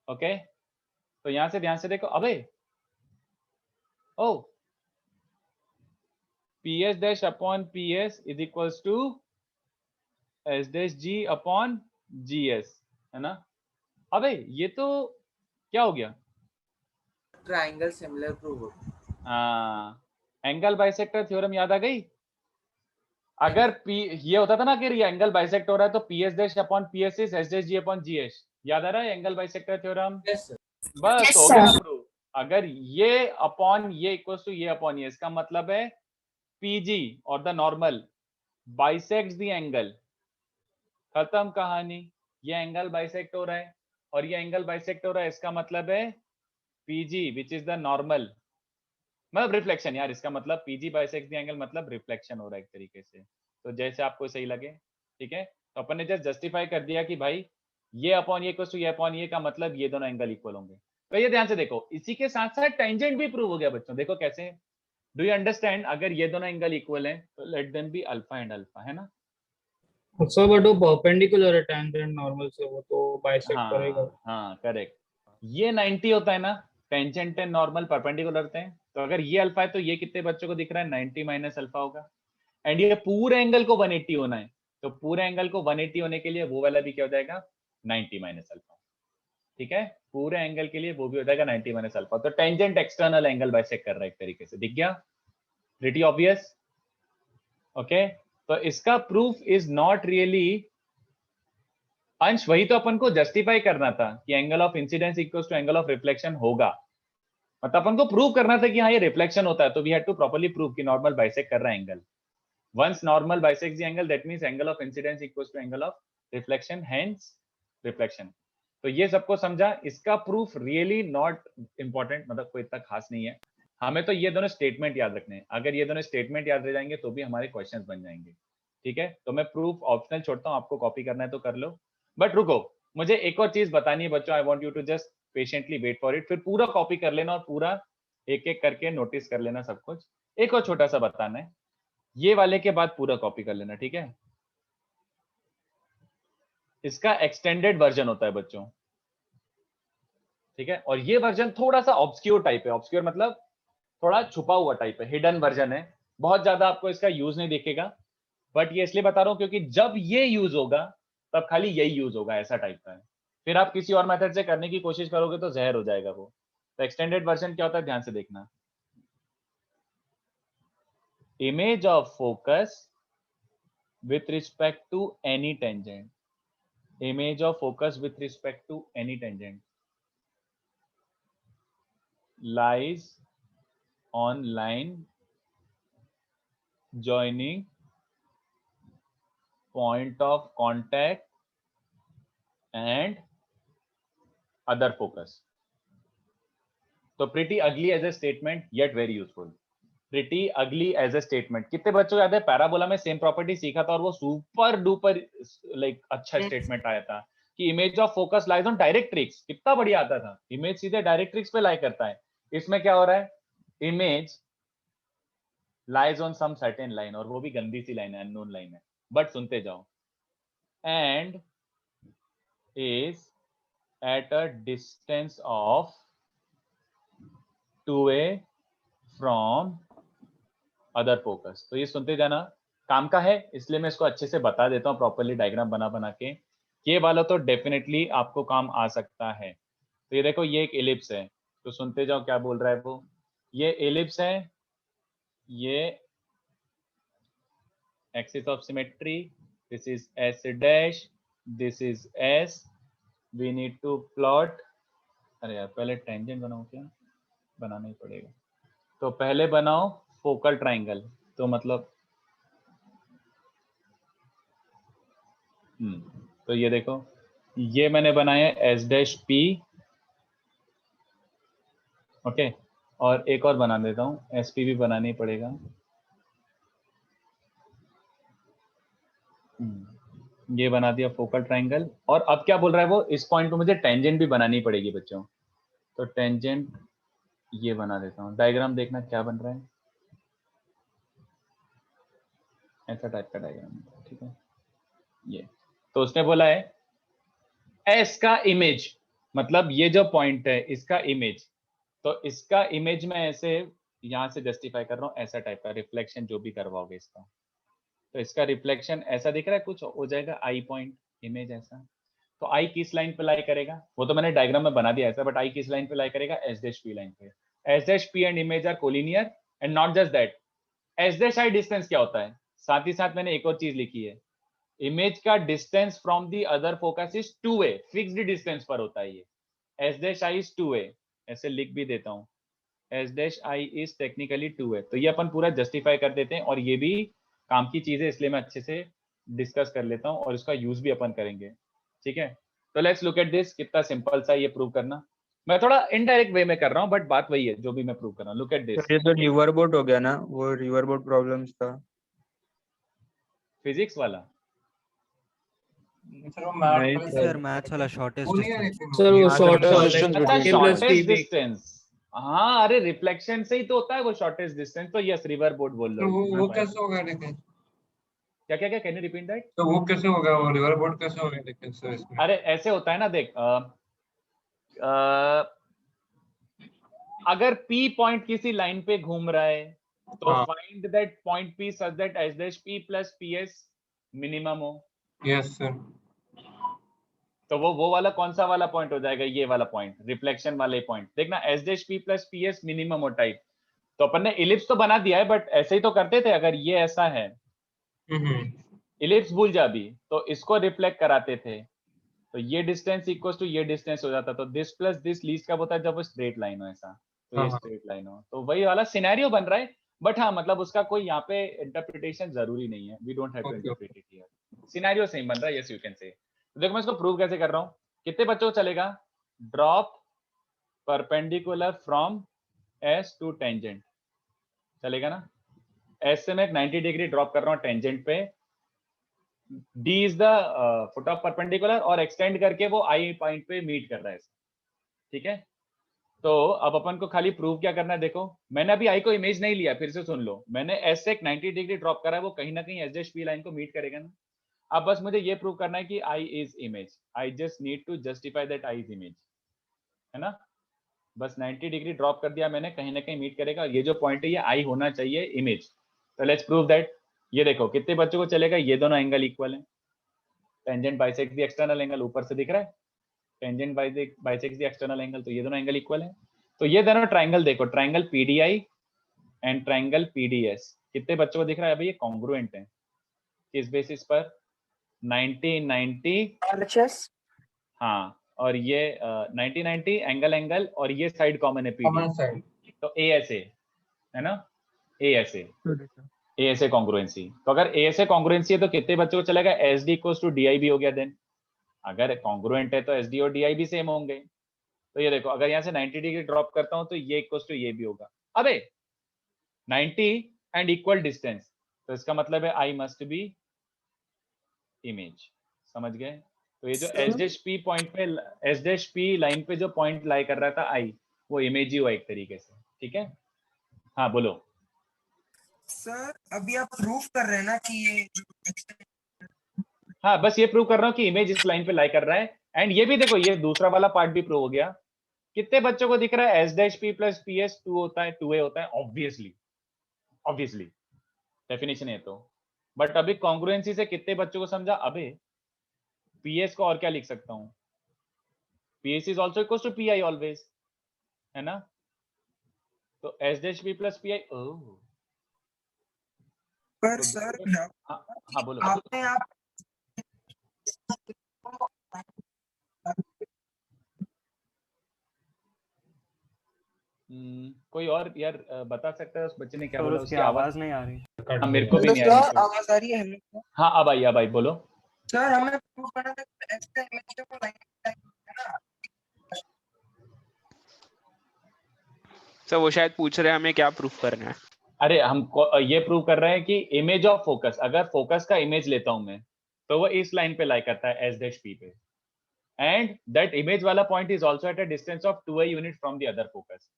ओके, तो यहां से ध्यान से देखो, अबे O P S dash upon P S is equals to S dash G upon G S, है ना। अबे ये तो क्या हो गया, ट्राइंगल सिमिलर प्रूव हो। हाँ, एंगल बाइसेक्टर थ्योरम याद आ गई। अगर पी ये होता था ना कि ये एंगल बाइसेक्ट हो रहा है, तो P S dash upon P S is S dash G upon G S, याद आ रहा है angle bisector theorem. Yes sir. बस Yes, हो गया ना sir. प्रूव। अगर ये अपॉन ये इक्वल्स टू ये अपॉन ये, इसका मतलब है पीजी और the normal bisects the angle, खत्म कहानी। ये एंगल बाइसेक्ट हो रहा है और ये एंगल बाइसेक्ट हो रहा है, इसका मतलब है PG which is the normal, मतलब रिफ्लेक्शन यार, इसका मतलब पीजी बाइसेक्ट द एंगल मतलब रिफ्लेक्शन हो रहा है एक तरीके से। तो जैसे आपको सही लगे, ठीक है। तो अपन ने जस्ट जस्टिफाई कर दिया कि भाई ये अपॉन ये इक्वल्स टू ये अपॉन ये का मतलब ये दोनों एंगल इक्वल होंगे। तो ये ध्यान से देखो, इसी के साथ साथ टेंजेंट भी प्रूव हो गया बच्चों, देखो कैसे, डू यू अंडरस्टैंड, अगर ये दोनों एंगल इक्वल हैं तो let them be alpha and alpha, है ना। अच्छा बट वो परपेंडिकुलर है टेंजेंट नॉर्मल से, वो तो बाइसेक्ट करेगा। हाँ हाँ करेक्ट, ये 90 होता है ना, टेंजेंट एंड नॉर्मल परपेंडिकुलर होते हैं, तो अगर ये अल्फा है तो ये कितने बच्चों को दिख रहा है, 90 माइनस अल्फा होगा। एंड ये पूरे एंगल को 180 होना है, तो पूरे एंगल को 180 होने के लिए वो वाला भी क्या हो जाएगा, 90 माइनस अल्फा, ठीक है। पूरे एंगल के लिए वो भी हो जाएगा 90 माइनस अल्फा। तो टेंजेंट एक्सटर्नल एंगल बाइसेक्ट कर रहा है एक तरीके से, दिख गया, प्रीटी ऑब्वियस। ओके, तो इसका प्रूफ इज नॉट रियली, अंश वही तो अपन को जस्टिफाई करना था कि angle of incidence equals to angle of reflection होगा, मतलब अपन को प्रूव करना था कि हाँ ये रिफ्लेक्शन होता है, तो we had to properly prove कि नॉर्मल बाइसेक्ट कर रहा है angle. Once normal bisects the angle, that means angle of incidence equals to angle of reflection, hence reflection. तो ये सबको समझा, इसका प्रूफ रियली नॉट इंपॉर्टेंट, मतलब कोई इतना खास नहीं है, हमें तो ये दोनों स्टेटमेंट याद रखने हैं। अगर ये दोनों स्टेटमेंट याद रह जाएंगे तो भी हमारे क्वेश्चंस बन जाएंगे, ठीक है। तो मैं प्रूफ ऑप्शनल छोड़ता हूँ, आपको कॉपी करना है तो कर लो, बट रुको, मुझे एक और चीज बतानी है बच्चों, I want you to just patiently wait for it, फिर पूरा कॉपी कर लेना और पूरा एक एक करके नोटिस कर लेना सब कुछ। एक और छोटा सा बताना है, ये वाले के बाद पूरा कॉपी कर लेना, ठीक है। इसका एक्सटेंडेड वर्जन होता है बच्चों, ठीक है, और ये वर्जन थोड़ा सा ऑब्सक्योर टाइप है, ऑब्सक्योर मतलब थोड़ा छुपा हुआ टाइप है, हिडन वर्जन है, बहुत ज्यादा आपको इसका यूज नहीं दिखेगा, बट ये इसलिए बता रहा हूं क्योंकि जब ये यूज होगा तब खाली यही यूज होगा, ऐसा टाइप का है। फिर आप किसी और मेथड से करने की कोशिश करोगे तो जहर हो जाएगा वो। तो एक्सटेंडेड वर्जन क्या होता है, ध्यान से देखना, image of focus with respect to any tangent, image of focus with respect to any tangent lies on line joining point of contact and other focus. तो pretty ugly as a statement yet very useful. Pretty ugly as a statement, कितने बच्चों को याद है parabola में same property सीखा था और वो सुपर डुपर लाइक अच्छा स्टेटमेंट आया था कि image of focus lies on directrix, कितना बढ़िया आता था, इमेज सीधे डायरेक्ट्रिक्स पे लाई करता है। इसमें क्या हो रहा है, image lies on some certain line, और वो भी गंदी सी लाइन है, अननोन लाइन है, बट सुनते जाओ, and is at a distance of 2a from other focus. तो ये सुनते जाना, काम का है, इसलिए मैं इसको अच्छे से बता देता हूँ प्रॉपरली डायग्राम बना बना के। ये वाला तो डेफिनेटली आपको काम आ सकता है। तो ये देखो, ये एक एलिप्स है, तो सुनते जाओ क्या बोल रहा है वो। ये एलिप्स है, ये axis of symmetry, this is S dash, this is S, we need to plot. अरे यार पहले टेंजेंट बनाओ, क्या बनाना ही पड़ेगा। तो पहले बनाओ फोकल ट्राइंगल, तो मतलब तो ये देखो, ये मैंने बनाया S डैश P, ओके, और एक और बना देता हूँ, SP भी बनाना ही पड़ेगा। ये बना दिया फोकल ट्राइंगल। और अब क्या बोल रहा है वो, इस पॉइंट पे मुझे टेंजेंट भी बनानी पड़ेगी बच्चों। तो टेंजेंट ये बना देता हूँ। डायग्राम देखना क्या बन रहा है, ऐसा टाइप का डायग्राम, ठीक है। ये तो उसने बोला है एस का इमेज, मतलब ये जो पॉइंट है इसका इमेज, तो इसका इमेज में ऐसे यहां से जस्टिफाई कर रहा हूँ, ऐसा टाइप का रिफ्लेक्शन जो भी करवाओगे इसका, तो इसका रिफ्लेक्शन ऐसा दिख रहा है, कुछ हो जाएगा आई पॉइंट इमेज ऐसा। तो आई किस लाइन पे लाई करेगा, वो तो मैंने डायग्राम में बना दिया ऐसा, बट आई किस लाइन पे लाई करेगा, एस डैश पी लाइन पे। S dash P and image are collinear, and not just that, S dash I distance क्या होता है, साथ ही साथ मैंने एक और चीज लिखी है, इमेज का distance from the other focus is 2a, fixed distance पर होता है ये। S dash I is 2a, ऐसे लिख भी देता हूँ, S dash I is technically 2a। तो ये अपन पूरा जस्टिफाई कर देते हैं, और ये भी काम की चीज है, इसलिए मैं अच्छे से डिस्कस कर लेता हूँ, और इसका यूज भी अपन करेंगे, ठीक है। तो लेट्स लुक एट दिस, कितना सिंपल सा ये प्रूव करना। मैं थोड़ा इनडायरेक्ट वे में कर रहा हूँ, बट बात वही है जो भी मैं प्रूव कर रहा हूँ। लुक एट दिस, ये तो रिवरबोट हो गया ना, वो रिवरबोट प्रॉब्लम्स था। फिजिक्स वाला। नहीं सर मैथ्स वाला शॉर्टेस्ट डिस्टेंस। सर वो शॉर्ट distance अच्छा, between शॉर्टेस्ट डिस्टेंस, हाँ अरे रिफ्लेक्शन से ही तो होता है वो शॉर्टेस्ट डिस्टेंस। तो यस, रिवर बोट बोल रहे हो। वो कैसे होगा लेकिन, क्या क्या क्या, कैन यू रिपीट दैट? तो वो कैसे होगा, वो रिवर बोट कैसे होगा लेकिन सर इसमें? अरे ऐसे होता है ना, देख अगर P पॉइंट किसी लाइन पे घूम रहा है, तो हाँ। Find that point P such that S dash P plus PS minimum हो। Yes sir. तो वो वाला कौन सा वाला पॉइंट हो जाएगा, ये वाला पॉइंट, रिफ्लेक्शन वाले पॉइंट। देखना S dash P plus PS minimum हो टाइप। तो अपन ने इलिप्स तो बना दिया है, बट ऐसे ही तो करते थे। अगर ये ऐसा है, इलिप्स भूल जा अभी, तो इसको रिफ्लेक्ट कराते थे, तो ये डिस्टेंस इक्वल टू ये डिस्टेंस हो जाता। तो दिस प्लस दिस लीस्ट कब होता है, जब वो स्ट्रेट लाइन हो ऐसा, तो ये स्ट्रेट लाइन हो। तो वही वाला सिनेरियो बन रहा है, बट हाँ मतलब उसका कोई यहाँ पे इंटरप्रिटेशन जरूरी नहीं है, we don't have to interpret it here, scenario same बन रहा है। Yes you can say. तो देखो मैं इसको प्रूव कैसे कर रहा हूँ, कितने बच्चों को चलेगा, drop perpendicular from S to tangent, चलेगा ना। एस से मैं एक 90 डिग्री ड्रॉप कर रहा हूँ टेंजेंट पे, D is the foot of perpendicular, और एक्सटेंड करके वो I पॉइंट पे मीट कर रहा है, ठीक है। तो अब अपन को खाली प्रूव क्या करना है, देखो मैंने अभी I को इमेज नहीं लिया, फिर से सुन लो, मैंने S से एक 90 डिग्री ड्रॉप करा है, वो कहीं ना कहीं S डैश P लाइन को मीट करेगा ना। अब बस मुझे ये प्रूव करना है कि I is image, I just need to justify that I is image, है ना। बस 90 डिग्री ड्रॉप कर दिया मैंने, कहीं ना कहीं मीट करेगा, ये जो पॉइंट है ये I होना चाहिए इमेज। तो लेट्स प्रूव दैट। ये देखो कितने बच्चों को चलेगा, ये दोनों एंगल इक्वल है, tangent bisect the external angle, ऊपर से दिख रहा है tangent bisect the external angle, तो ये दोनों एंगल इक्वल है। तो ये दोनों ट्राइंगल देखो, triangle PDI and triangle PDS, कितने बच्चों को दिख रहा है, अभी ये कॉन्ग्रुएंट है, किस बेसिस पर, 90-90 RHS, हाँ, और ये 90-90 एंगल, और ये साइड कॉमन है PD, तो ASA है ना, ASA कॉन्ग्रुएंसी। तो अगर ASA कॉन्ग्रुएंसी है तो कितने बच्चों को चलेगा, SD इक्वल्स टू DI भी हो गया। देन अगर कॉन्ग्रुएंट है तो SD और DI भी सेम होंगे। तो ये देखो अगर यहाँ से 90 डिग्री ड्रॉप करता हूँ तो ये इक्वल्स टू ये भी होगा। अबे 90 एंड इक्वल डिस्टेंस, तो इसका मतलब है I मस्ट बी इमेज, समझ गए। तो ये जो S डैश P पॉइंट पे, S डैश P लाइन पे जो पॉइंट लाई कर रहा था I, वो इमेज ही हुआ एक तरीके से, ठीक है। हाँ बोलो सर अभी आप प्रूफ कर रहे हैं ना कि ये, हाँ बस ये प्रूव कर रहा हूँ कि इमेज इस लाइन पे लाई कर रहा है। एंड ये भी देखो, ये दूसरा वाला पार्ट भी प्रूव हो गया। कितने बच्चों को दिख रहा है S dash P plus PS 2 होता है, 2A होता है, ऑब्वियसली डेफिनेशन है तो। बट अभी कॉन्ग्रुएंसी से कितने बच्चों को समझा? अबे पीएस को और क्या लिख सकता हूँ? PS is also equal to PI always, है ना? तो S dash B plus PI. पर तो सर हाँ हाँ बोलो। आपने आप कोई और यार बता सकता है उस बच्चे ने क्या और बोला? उसकी उसकी आवाज नहीं आ रही। हाँ, मेरे को भी नहीं आ रही। सर आवाज आ रही है? हेलो हाँ अब आई बोलो। सर, हमें प्रूफ करना था कि एक्स का इमेज को लाइन है ना। सर वो शायद पूछ रहे हैं हमें क्या प्रूफ करना है। अरे हमको ये प्रूव कर रहे हैं कि इमेज ऑफ फोकस, अगर फोकस का इमेज लेता हूं मैं तो वो इस लाइन पे लाई करता है एस डैश पी पे, एंड दैट इमेज वाला point is also at a distance of 2a unit from the other focus.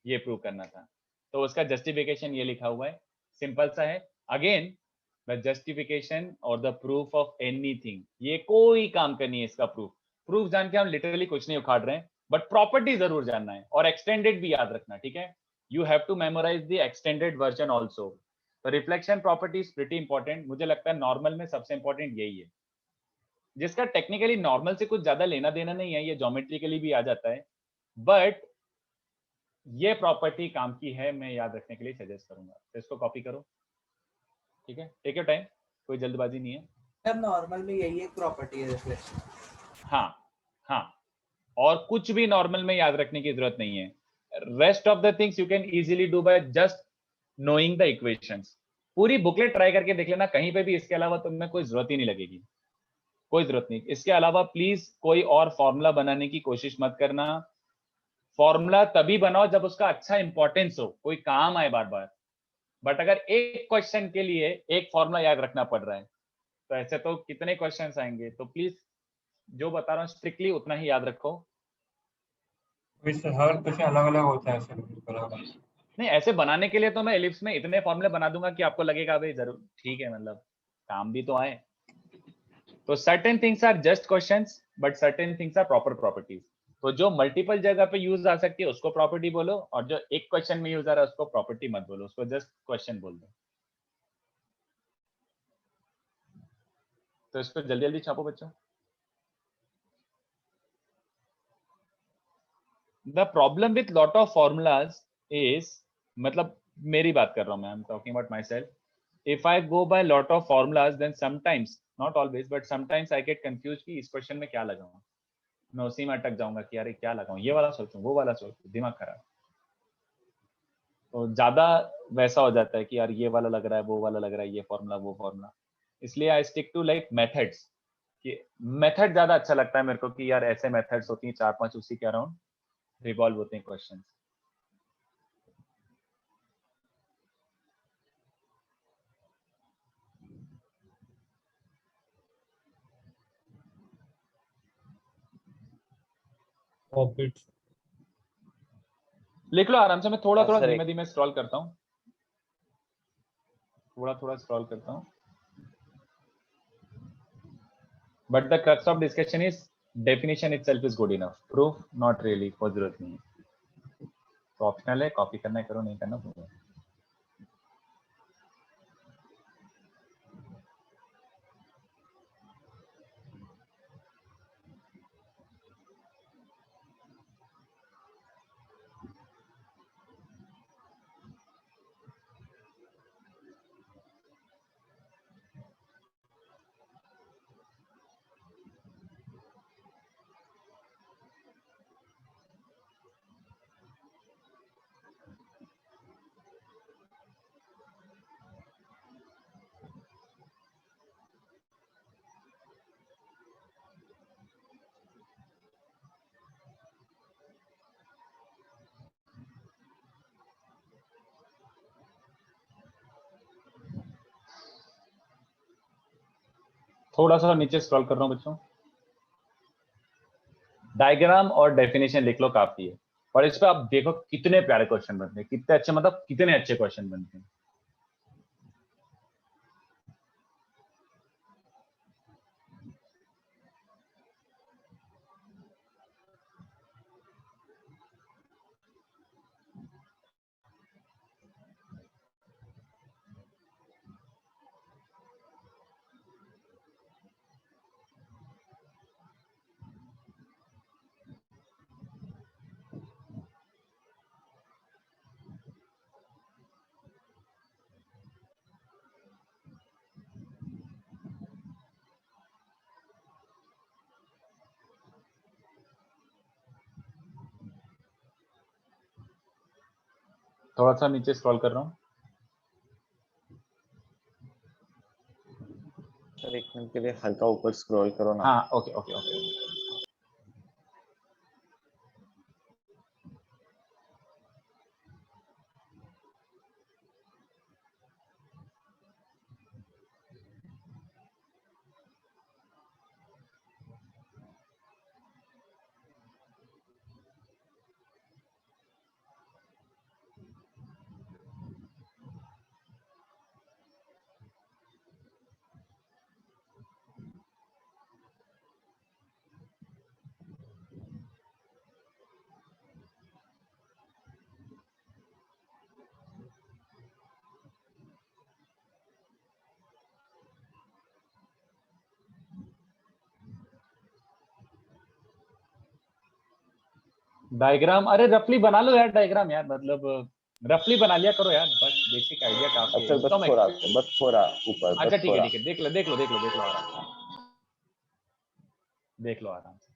ये प्रूव करना था, तो उसका जस्टिफिकेशन ये लिखा हुआ है, सिंपल सा है। अगेन द जस्टिफिकेशन और द प्रूफ ऑफ एनीथिंग, ये कोई काम का नहीं है इसका प्रूफ जान के हम लिटरली कुछ नहीं उखाड़ रहे हैं, बट प्रॉपर्टी जरूर जानना है और एक्सटेंडेड भी याद रखना, ठीक है? You have to memorize the extended version also. तो reflection property is pretty important. मुझे लगता है नॉर्मल में सबसे इंपॉर्टेंट यही है, जिसका टेक्निकली नॉर्मल से कुछ ज्यादा लेना देना नहीं है, ये ज्योमेट्रिकली भी आ जाता है, बट ये प्रॉपर्टी काम की है, मैं याद रखने के लिए सजेस्ट करूंगा। तो इसको कॉपी करो, ठीक है? टेक योर टाइम, कोई जल्दबाजी नहीं है। सर नॉर्मल में यही एक प्रॉपर्टी है रिफ्लेक्शन। हाँ, और कुछ भी नॉर्मल में याद रखने की जरूरत नहीं है। Rest of the things you can easily do by just knowing the equations. पूरी बुकलेट ट्राई करके देख लेना, कहीं पे भी इसके अलावा तुम्हें कोई जरूरत ही नहीं लगेगी, कोई जरूरत नहीं। इसके अलावा प्लीज कोई और फॉर्मूला बनाने की कोशिश मत करना। फॉर्मूला तभी बनाओ जब उसका अच्छा इंपॉर्टेंस हो, कोई काम आए बार बार। बट अगर एक क्वेश्चन के लिए एक फॉर्मूला याद रखना पड़ रहा है तो ऐसे तो कितने क्वेश्चन आएंगे। तो प्लीज जो बता रहा हूँ स्ट्रिक्टली उतना ही याद रखो। हर क्वेश्चन अलग अलग होता है सर, बराबर। नहीं, ऐसे बनाने के लिए तो मैं एलिप्स में इतने फॉर्मूले बना दूंगा कि आपको लगेगा भाई जरूर ठीक है, मतलब काम भी तो आए। तो certain things are just questions, but certain things are proper properties. तो जो मल्टीपल जगह पे यूज आ सकती है उसको प्रॉपर्टी बोलो, और जो एक क्वेश्चन में यूज आ रहा है उसको प्रॉपर्टी मत बोलो, उसको जस्ट क्वेश्चन बोल दो। तो इसको जल्दी जल्दी छापो बच्चों। The problem with lot of formulas is, मतलब मेरी बात कर रहा हूं मैं, I am talking about my self. if I go by lot of formulas, then sometimes, not always, but sometimes I get confused कि इस क्वेश्चन में क्या लगाऊं। मैं उसी में अटक जाऊंगा कि यार क्या लगाऊं, ये वाला सोचूं वो वाला सोचूं, दिमाग खराब। तो ज्यादा वैसा हो जाता है कि यार ये वाला लग रहा है, वो वाला लग रहा है, ये फॉर्मूला वो फॉर्मूला। इसलिए I stick to like methods, कि मेथड ज्यादा अच्छा लगता है मेरे को कि यार ऐसे मेथड्स होती हैं 4-5, उसी के अराउंड रिवॉल्व होते हैं क्वेश्चन। लिख लो आराम से, मैं थोड़ा थोड़ा धीमे धीमे स्क्रॉल करता हूँ, थोड़ा थोड़ा स्क्रॉल करता हूँ। But the crux of discussion is definition itself is good enough, proof not really, कोई जरूरत नहीं है। तो ऑप्शनल है, कॉपी करना है करो, नहीं करना भूलो। थोड़ा सा नीचे स्क्रॉल कर रहा हूँ बच्चों। डायग्राम और डेफिनेशन लिख लो, काफी है। और इस पे आप देखो कितने प्यारे क्वेश्चन बनते हैं, कितने अच्छे, मतलब कितने अच्छे क्वेश्चन बनते हैं। थोड़ा सा नीचे स्क्रॉल कर रहा हूँ। सर एक मिनट के लिए हल्का ऊपर स्क्रॉल करो ना। हाँ ओके ओके ओके। डायग्राम, अरे रफली बना लो यार डायग्राम यार, मतलब रफली बना लिया करो यार, बस बेसिक आइडिया काफी है। अच्छा बस थोड़ा ऊपर, अच्छा बस ठीक है थोड़ा। ठीक है, देख लो देख लो देख लो देख लो आराम से, देख लो आराम से।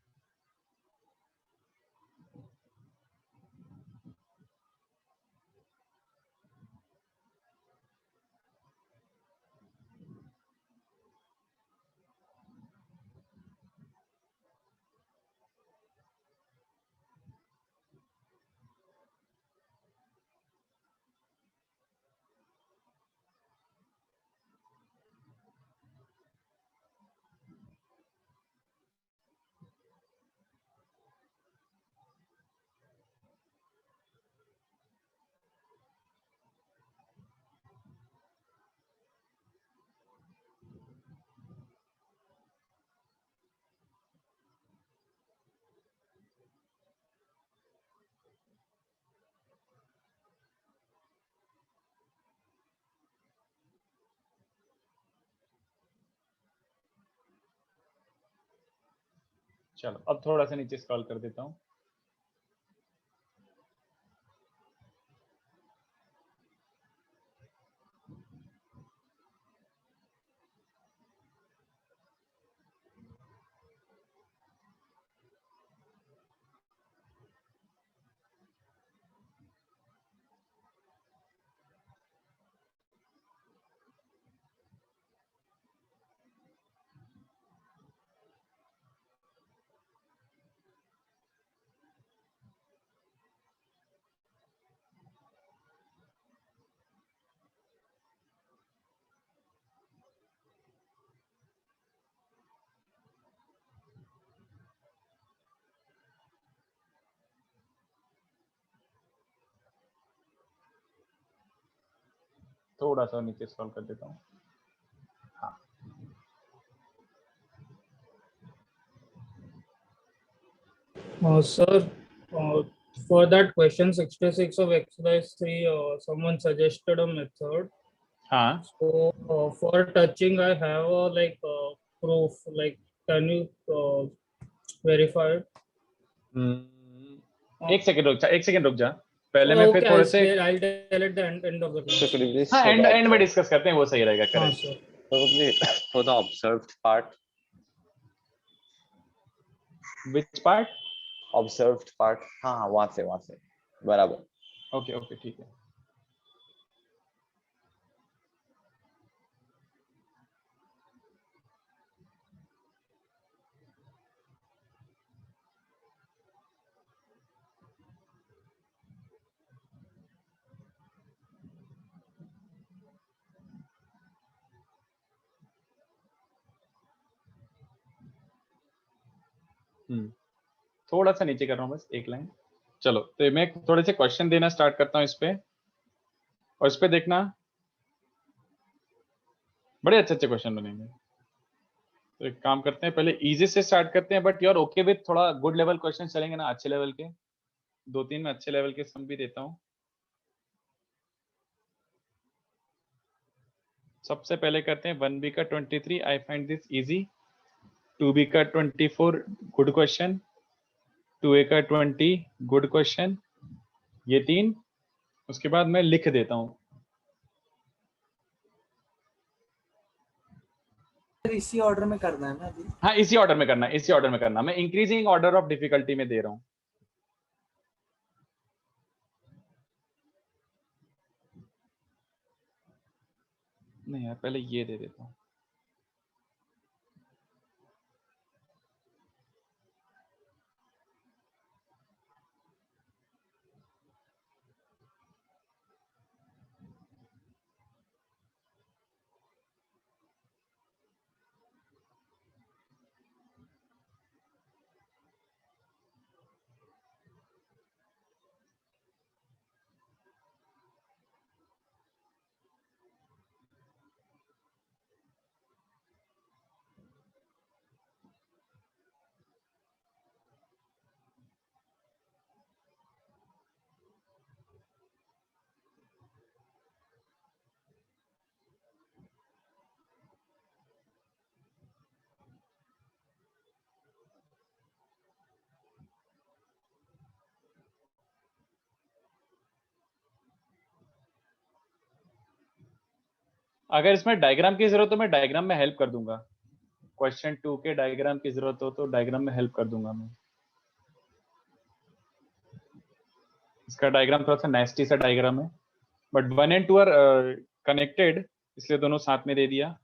चलो अब थोड़ा सा नीचे स्क्रॉल कर देता हूँ। थोड़ा सा नीचे स्क्रॉल कर देता हूँ। हाँ Sir, for that question 66 of exercise 3, someone suggested a method. हाँ So for touching, I have a proof. Like, can you verify it? एक सेकंड रुक जा, एक सेकंड रुक जा, पहले मैं फिर Okay, थोड़े से I'll tell at the end of the class. हाँ एंड में डिस्कस करते हैं, वो सही रहेगा। हाँ correct. sir. For the observed part, which part? observed part, हाँ वहां से बराबर। ओके ओके ठीक है। थोड़ा सा नीचे कर रहा हूँ बस एक लाइन। चलो तो मैं थोड़े से क्वेश्चन देना स्टार्ट करता हूँ इस पे, और इस पे देखना बड़े अच्छे अच्छे क्वेश्चन बनेंगे। तो एक काम करते हैं, पहले इजी से स्टार्ट करते हैं, but you are okay with थोड़ा गुड लेवल क्वेश्चन चलेंगे ना, अच्छे लेवल के, 2-3 में अच्छे लेवल के सम भी देता हूँ। सबसे पहले करते हैं 1B का 23, I find this easy. 2B का 24 गुड क्वेश्चन, 2A का 20 गुड क्वेश्चन, ये 3। उसके बाद मैं लिख देता हूँ। इसी ऑर्डर में करना है ना अभी? हाँ इसी ऑर्डर में करना है, इसी ऑर्डर में करना। मैं इंक्रीजिंग ऑर्डर ऑफ डिफिकल्टी में दे रहा हूँ। यार, पहले ये दे देता हूँ। अगर इसमें डायग्राम की जरूरत हो तो मैं डायग्राम में हेल्प कर दूंगा। क्वेश्चन 2 के डायग्राम की जरूरत हो तो डायग्राम में हेल्प कर दूंगा मैं। इसका डायग्राम थोड़ा सा नेस्टी सा डायग्राम है, बट 1 and 2 आर कनेक्टेड, इसलिए दोनों साथ में दे दिया।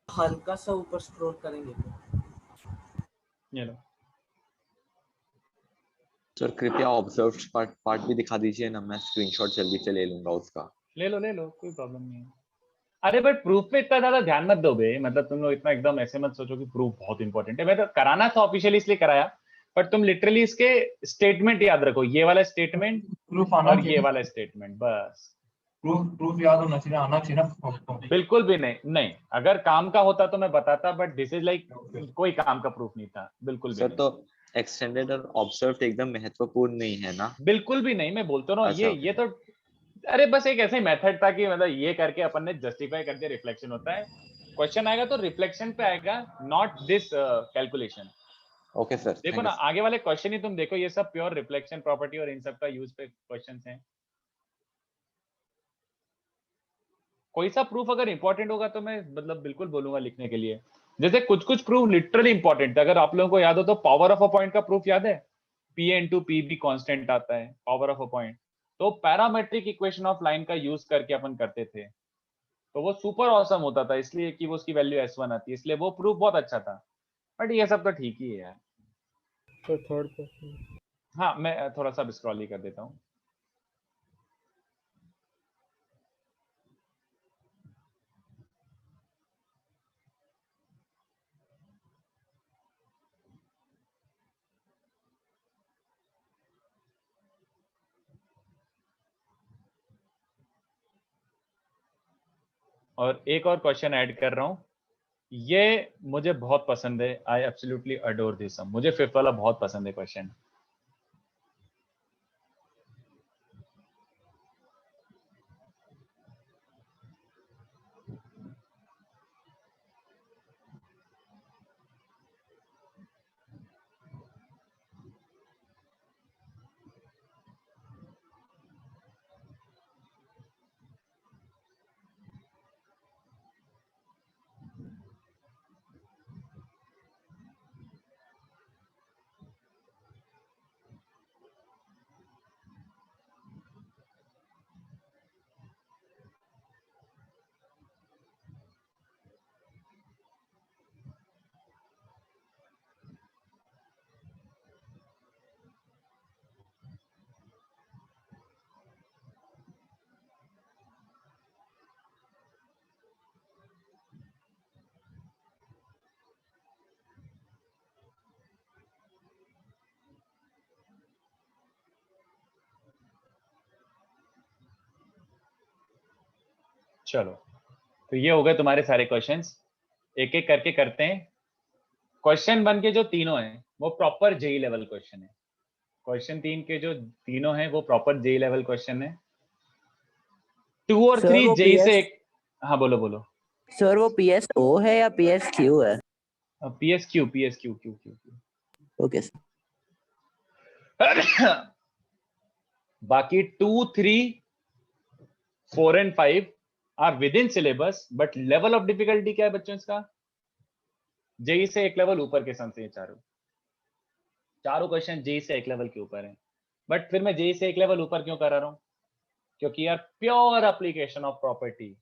हल्का सा ऊपर स्क्रॉल करेंगे ये लो। सर कृपया ऑब्जर्व्ड पार्ट भी दिखा दीजिए ना, मैं स्क्रीनशॉट जल्दी से ले लूंगा उसका। ले लो, कोई प्रॉब्लम नहीं है। अरे बट प्रूफ पे इतना ज्यादा ध्यान मत दो बे, मतलब तुम लोग इतना एकदम ऐसे मत सोचो कि प्रूफ बहुत इंपॉर्टेंट है। मैं तो कराना था ऑफिशियली इसलिए कराया, बट तुम लिटरली इसके स्टेटमेंट याद रखो, ये वाला स्टेटमेंट प्रूफ आना और ये चाहिए, वाला स्टेटमेंट, बस। प्रूफ याद होना चाहिए, आना चाहिए ना। बिल्कुल भी नहीं, अगर काम का होता तो मैं बताता, बट दिस इज लाइक कोई काम का प्रूफ नहीं था, बिल्कुल भी सर नहीं। तो एक्सटेंडेड और ऑब्जर्व्ड एकदम महत्वपूर्ण नहीं है ना? बिल्कुल भी नहीं, मैं बोलता हूँ अच्छा, ये तो, अरे बस एक ऐसे मेथड था कि मतलब ये करके अपन ने जस्टिफाई करके रिफ्लेक्शन होता है। क्वेश्चन आएगा तो रिफ्लेक्शन पे आएगा, not this calculation. Okay sir, देखो ना आगे वाले क्वेश्चन ही तुम देखो, ये सब प्योर रिफ्लेक्शन प्रॉपर्टी और इन सब का यूज पे क्वेश्चंस हैं। कोई सा प्रूफ अगर इंपॉर्टेंट होगा तो मैं मतलब बिल्कुल बोलूंगा लिखने के लिए। जैसे कुछ प्रूफ लिटरली इंपॉर्टेंट है, अगर आप लोगों को याद हो तो पावर ऑफ अ पॉइंट का प्रूफ याद है, पी इंटू पी भी कॉन्स्टेंट आता है, पावर ऑफ अ पॉइंट। तो पैरामेट्रिक इक्वेशन ऑफ लाइन का यूज करके अपन करते थे, तो वो सुपर ऑसम होता था, इसलिए कि वो उसकी वैल्यू S1 आती है, इसलिए वो प्रूफ बहुत अच्छा था। बट ये सब तो ठीक ही है यार। तो थर्ड क्वेश्चन। हाँ, मैं थोड़ा सा स्क्रॉल ही कर देता हूँ। और एक और क्वेश्चन ऐड कर रहा हूँ, ये मुझे बहुत पसंद है, आई एब्सोल्युटली अडोर दिस। मुझे फिफ्थ वाला बहुत पसंद है क्वेश्चन। चलो, तो ये हो गए तुम्हारे सारे क्वेश्चंस। एक एक करके करते हैं। क्वेश्चन 1 के जो तीनों हैं वो प्रॉपर जेई लेवल क्वेश्चन है। क्वेश्चन 3 के जो तीनों हैं वो प्रॉपर जेई लेवल क्वेश्चन है। 2 और Sir, 3 वो जेई से PS एक। हाँ बोलो बोलो। सर वो PSO है या PSQ है? PSQ PSQ Q Q Q. Okay sir. बाकी 2, 3, 4 and 5 are within syllabus, but level of difficulty क्या है बच्चों इसका? जेई से एक लेवल ऊपर के सम से ये चारों क्वेश्चन जेई से एक लेवल के ऊपर हैं। बट फिर मैं जेई से एक लेवल ऊपर क्यों करा रहा हूँ? क्योंकि यार प्योर एप्लीकेशन ऑफ प्रॉपर्टी,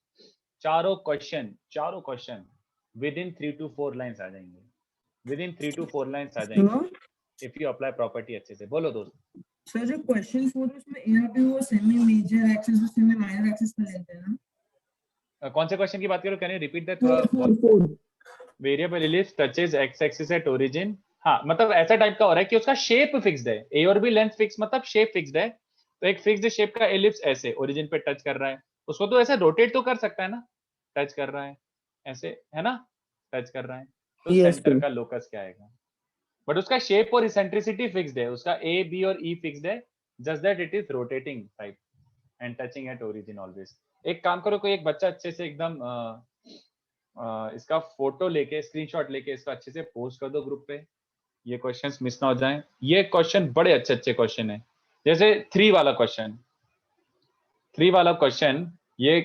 चारों question within 3 to 4 lines आ जाएंगे, विद इन 3 to 4 लाइंस आ जाएंगे इफ यू अप्लाई प्रॉपर्टी अच्छे से। बोलो दोस्त। सर जो क्वेश्चन 4 है उसमें यहाँ पे वो सेमी मेजर एक्सिस और सेमी माइनर एक्सिस पे लेते हैं ना? कौन से क्वेश्चन की बात करो? कैन यू रिपीट दैट थोड़ा? Variable ellipse touches x axis at origin. हाँ, मतलब ऐसा टाइप का हो रहा है कि उसका शेप फिक्स्ड है, ए और बी लेंथ फिक्स, मतलब शेप फिक्स्ड है। तो एक फिक्स्ड शेप का एलिप्स ऐसे ओरिजिन पे टच कर रहा है, उसको तो ऐसे रोटेट तो कर सकता है ना, टच कर रहा है ऐसे, है ना, टच कर रहा है, तो Yes, सेंटर sir. का लोकस क्या आएगा? बट उसका शेप और इसेंट्रिसिटी फिक्स्ड है, उसका ए बी और ई फिक्स्ड है, just that it is rotating type and touching at origin always. एक काम करो, कोई एक बच्चा अच्छे से एकदम इसका फोटो लेके, स्क्रीनशॉट लेके इसका अच्छे से पोस्ट कर दो ग्रुप पे, ये क्वेश्चंस मिस ना हो जाएं। ये क्वेश्चन बड़े अच्छे अच्छे क्वेश्चन है। जैसे 3 वाला क्वेश्चन ये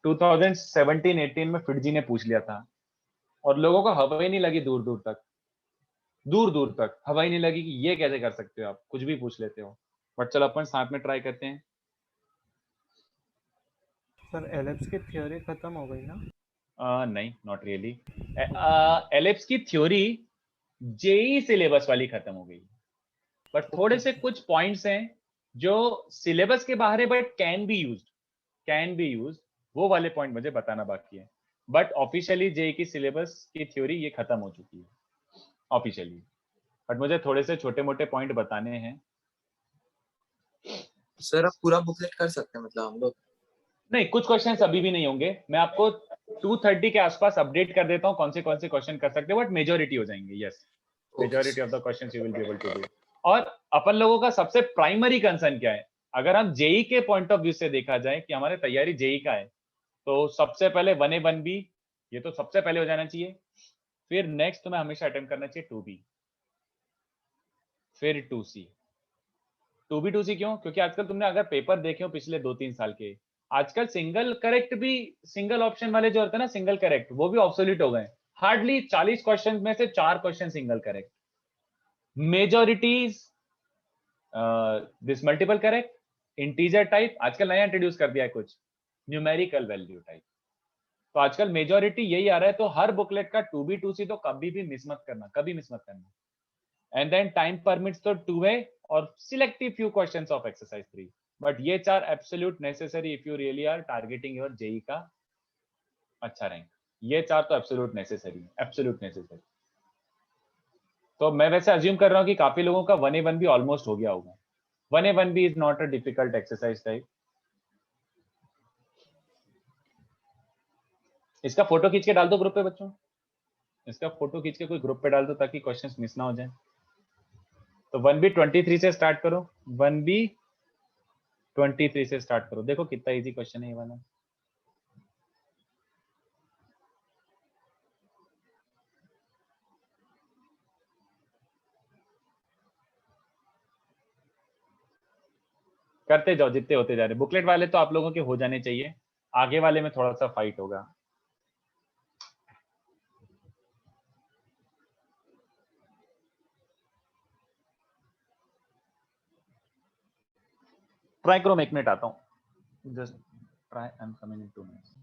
2017-18 में फिटजी ने पूछ लिया था, और लोगों को हवा ही नहीं लगी, दूर दूर तक हवा ही नहीं लगी कि ये कैसे कर सकते हो आप, कुछ भी पूछ लेते हो। बट चलो अपन साथ में ट्राई करते हैं। सर एलिप्स की थ्योरी खत्म हो गई ना? नहीं, नॉट रियली। एलिप्स की थ्योरी जेई सिलेबस वाली खत्म हो गई, बट थोड़े से कुछ पॉइंट्स हैं जो सिलेबस के बाहर है बट कैन बी यूज्ड, वो वाले पॉइंट मुझे बताना बाकी है। बट ऑफिशियली जेई की सिलेबस की थ्योरी ये खत्म हो चुकी है ऑफिशियली, बट मुझे थोड़े से छोटे मोटे पॉइंट बताने हैं। सर अब पूरा बुकलेट कर सकते हैं मतलब हम लोग? नहीं, कुछ क्वेश्चंस अभी भी नहीं होंगे, मैं आपको 2:30 के आसपास अपडेट कर देता हूँ कौन से क्वेश्चन कर सकते हैं, बट मेजोरिटी हो जाएंगे। Yes, majority of the questions you will be able to do. और अपन लोगों का सबसे प्राइमरी कंसर्न क्या है? अगर हम जेई के पॉइंट ऑफ व्यू से देखा जाए कि हमारे तैयारी जेई का है, तो सबसे पहले 1A 1B ये तो सबसे पहले हो जाना चाहिए। फिर नेक्स्ट तुम्हें हमेशा अटेम्प्ट करना चाहिए 2B, फिर 2C। 2B 2C क्यों? क्योंकि आजकल तुमने अगर पेपर देखे हो पिछले 2-3 साल के, आजकल सिंगल करेक्ट भी, सिंगल ऑप्शन वाले जो होते हैं ना सिंगल करेक्ट, वो भी ऑब्सोल्यूट हो गए। हार्डली 40 क्वेश्चन में से 4 question single correct, majorities this multiple correct, integer type, आजकल नया इंट्रोड्यूस कर दिया है कुछ, न्यूमेरिकल वैल्यू टाइप। तो आजकल मेजोरिटी यही आ रहा है, तो हर बुकलेट का 2B 2C तो कभी भी मिस मत करना, कभी मिस मत करना। एंड देन टाइम परमिट्स तो 2A और selective few questions of exercise 3, but ये 4 absolute necessary if you really are targeting your JEE का अच्छा रैंक। ये 4 तो एब्सोल्यूट नेसेसरी। तो मैं वैसे अज्यूम कर रहा हूँ कि काफी लोगों का 1A 1B ऑलमोस्ट हो गया होगा। 1A 1B is not a difficult exercise type. इसका फोटो खींच के डाल दो ग्रुप पे बच्चों, इसका फोटो खींच के कोई ग्रुप पे डाल दो ताकि क्वेश्चंस मिस ना हो जाए। तो 1B 23 से स्टार्ट करो, 1B 23 से स्टार्ट करो। देखो कितना इजी क्वेश्चन है ये वाला। करते जाओ, जितने होते जा रहे। बुकलेट वाले तो आप लोगों के हो जाने चाहिए, आगे वाले में थोड़ा सा फाइट होगा। ट्राई करो, मैं 1 मिनट आता हूँ। Just try, I am coming in 2 minutes.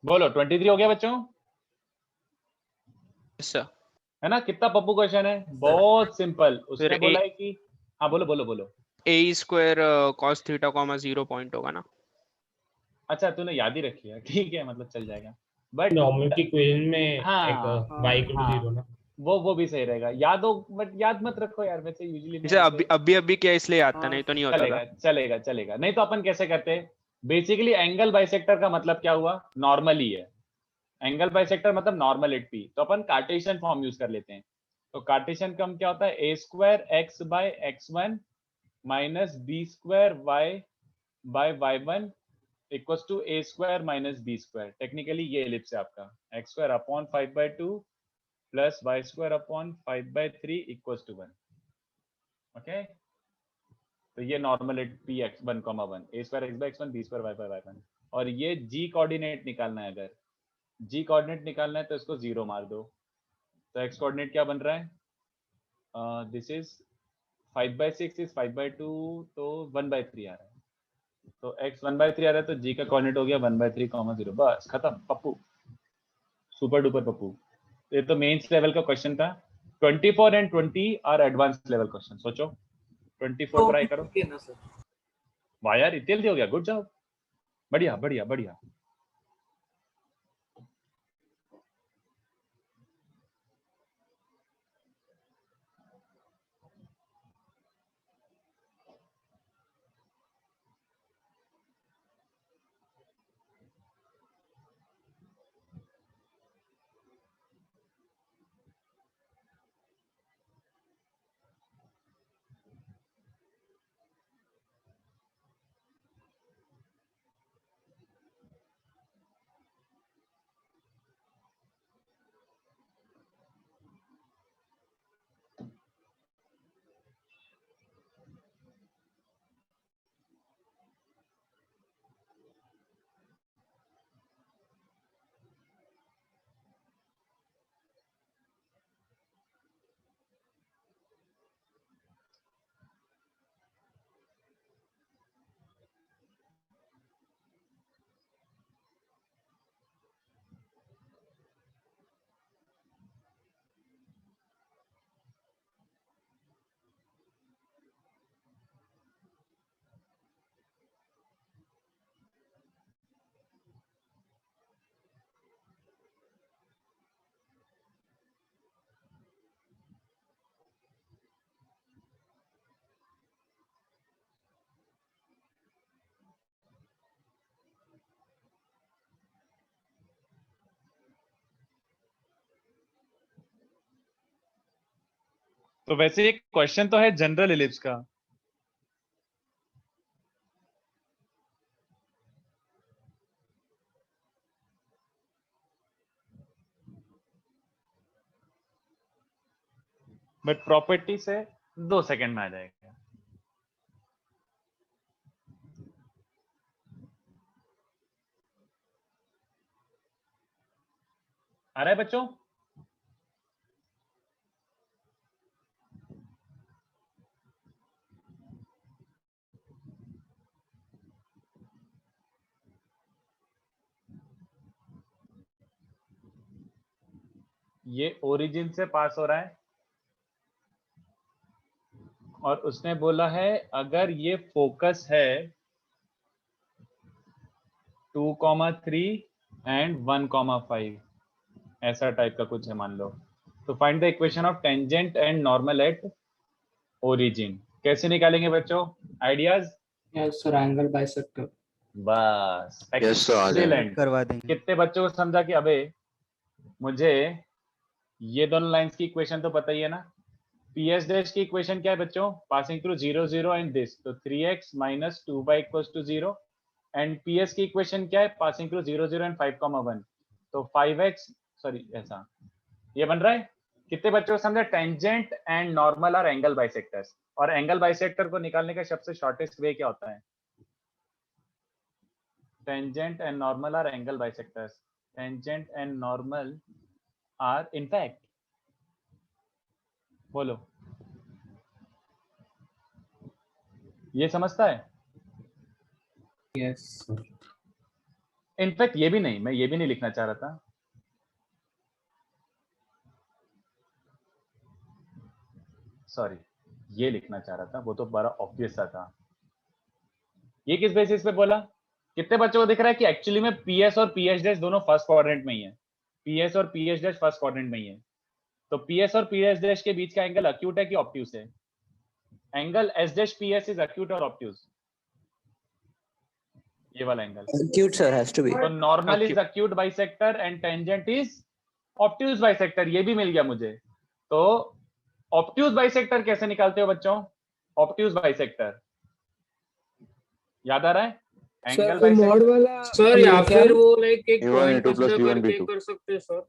बोलो 23 हो गया बच्चों, सर है ना? कितना पप्पू क्वेश्चन है, बहुत सिंपल। उसने फिर बोला है कि हाँ बोलो बोलो बोलो। A square cos theta comma 0 point होगा ना? अच्छा तूने याद ही रखी है, ठीक है, मतलब चल जाएगा। बट नॉर्मल की इक्वेशन में एक हाँ y इक्वल टू 0 ना। वो भी सही रहेगा, याद हो, बट याद मत रखो यार, वैसे यूजुअली जैसे अभी क्या इसलिए याद था, नहीं तो नहीं होता था। चलेगा चलेगा चलेगा। नहीं तो अपन कैसे करते हैं, बेसिकली एंगल बाइसेक्टर का मतलब क्या हुआ, नॉर्मल ही है। एंगल बाइसेक्टर मतलब नॉर्मल एट पी, तो अपन कार्टेशियन फॉर्म यूज कर लेते हैं। तो कार्टेशियन का क्या होता है, A square X by X one minus B square Y by Y one equals to A square minus B square. Technically ये एलिप्स है आपका, एक्स स्क्वायर अपॉन 5/2 प्लस Y square upon 5/3 equals to 1। Okay, तो ये normal at P X 1,1 A square X by X one B square Y by Y one. और ये जी coordinate निकालना है, अगर जी कोऑर्डिनेट निकालना है तो इसको 0 मार दो। तो एक्स कोऑर्डिनेट क्या बन रहा है, दिस इज 5/6 इज 5/2, तो 1/3 आ रहा है। तो x 1/3 आ रहा है, तो g का कोऑर्डिनेट हो गया 1/3, 0। बस खत्म पप्पू, सुपर डुपर पप्पू। ये तो मेंस लेवल का क्वेश्चन था। 24 and 20 are advance level question. सोचो 24 ट्राई करो। ठीक है ना सर? वाह यार इतना जल्दी हो गया, गुड जॉब, बढ़िया बढ़िया बढ़िया। तो वैसे एक क्वेश्चन तो है जनरल एलिप्स का, बट प्रॉपर्टी से 2 सेकंड में आ जाएगा। आ रहा है बच्चों? ये ओरिजिन से पास हो रहा है और उसने बोला है अगर ये फोकस है 2,3 एंड 1,5, ऐसा टाइप का कुछ है मान लो। तो find the equation of tangent and normal at origin. कैसे निकालेंगे बच्चों, ideas? Yes sir, angle bisector. बस Yes, sir, आ जाएगा। एक्सीलेंट। करवा देंगे। कितने बच्चों को समझा कि अबे मुझे ये दोनों लाइंस की इक्वेशन तो पता ही है ना। PS डैश की इक्वेशन क्या है बच्चों, पासिंग थ्रू 0 0 एंड दिस, तो 3x minus 2y equals to 0। And PS की इक्वेशन क्या है, पासिंग थ्रू 0 0 एंड 5,1, तो 5x, सॉरी ऐसा ये बन रहा है। कितने बच्चों को समझा, tangent and normal are angle bisectors. और एंगल बाइसेक्टर को निकालने का सबसे शॉर्टेस्ट वे क्या होता है, tangent and normal are angle bisectors. Tangent and normal are in fact, बोलो ये समझता है? Yes sir. इनफैक्ट ये भी नहीं, मैं ये भी नहीं लिखना चाह रहा था। सॉरी, ये लिखना चाह रहा था, वो तो बड़ा ऑब्वियस सा था। ये किस बेसिस पे बोला? कितने बच्चों को दिख रहा है कि एक्चुअली में पीएस और पीएच डैश दोनों फर्स्ट क्वाड्रेंट में ही है। पीएस और पीएच डैश फर्स्ट क्वाड्रेंट में ही है। तो पीएस और पीएच डैश के बीच का एंगल अक्यूट है कि ऑब्ट्यूज है? Angle S dash PS is acute और ऑब्ट्यूज? ये वाला angle Acute sir has to be. तो normal is acute bisector and tangent is obtuse bisector. ये भी मिल गया मुझे। तो ऑब्ट्यूज बाइसेक्टर कैसे निकालते हो बच्चों? ऑब्ट्यूज बाइसेक्टर याद आ रहा है? एंगल मॉड वाला सर या फिर वो लाइक एक A1, point A2 plus consider B1, करके B2. कर सकते हैं सर।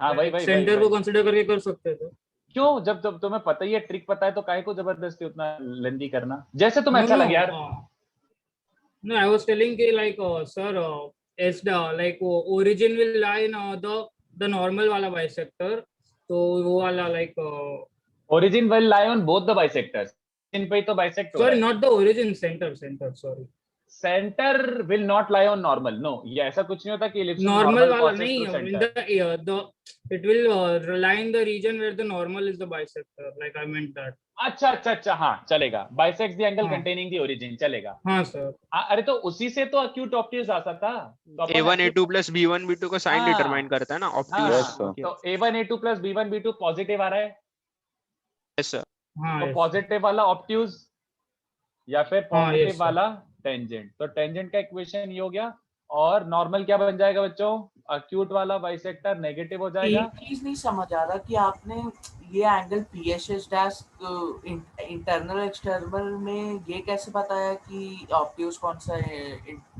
हाँ भाई सेंटर को कंसीडर करके कर सकते हैं। क्यों? जब जब तुम्हें पता ही है, ट्रिक पता है, तो काहे को जबरदस्ती उतना लेंदी करना? जैसे तुम्हें अच्छा लगे यार। No, I was telling कि like sir, as the like origin will lie in the normal वाला bisector, तो वो वाला like origin will lie on both the bisectors. इन पे ही तो bisect हो रहा sorry, है। not the origin, center, sorry. Center will not lie on normal. No, ये ऐसा कुछ नहीं होता कि ellipse Normal वाला passes नहीं, through in center. the it will lie in the region where the normal is the bisector. Like I meant that. अच्छा, हाँ चलेगा। Bisects the angle हाँ. containing the origin, चलेगा। हाँ सर। अरे तो उसी से तो acute obtuse आ सकता। तो अपन A1 A2 plus B1 B2 का साइन हाँ. डिटरमाइन करता है ना हाँ, ऑब्ट्यूज। तो A1 A2 plus B1 B2 positive आ रहा है। Yes sir. हाँ, तो yes, पॉजिटिव वाला ऑब्ट्यूज या फिर हाँ, पॉजिटिव yes, sir. वाला टेंजेंट। तो टेंजेंट का इक्वेशन ये हो गया। और नॉर्मल क्या बन जाएगा बच्चों? अक्यूट वाला बाइसेक्टर नेगेटिव हो जाएगा। एक चीज नहीं समझ आ रहा कि आपने ये angle PHS dash internal external में ये कैसे बताया कि ऑब्ट्यूज कौन सा है?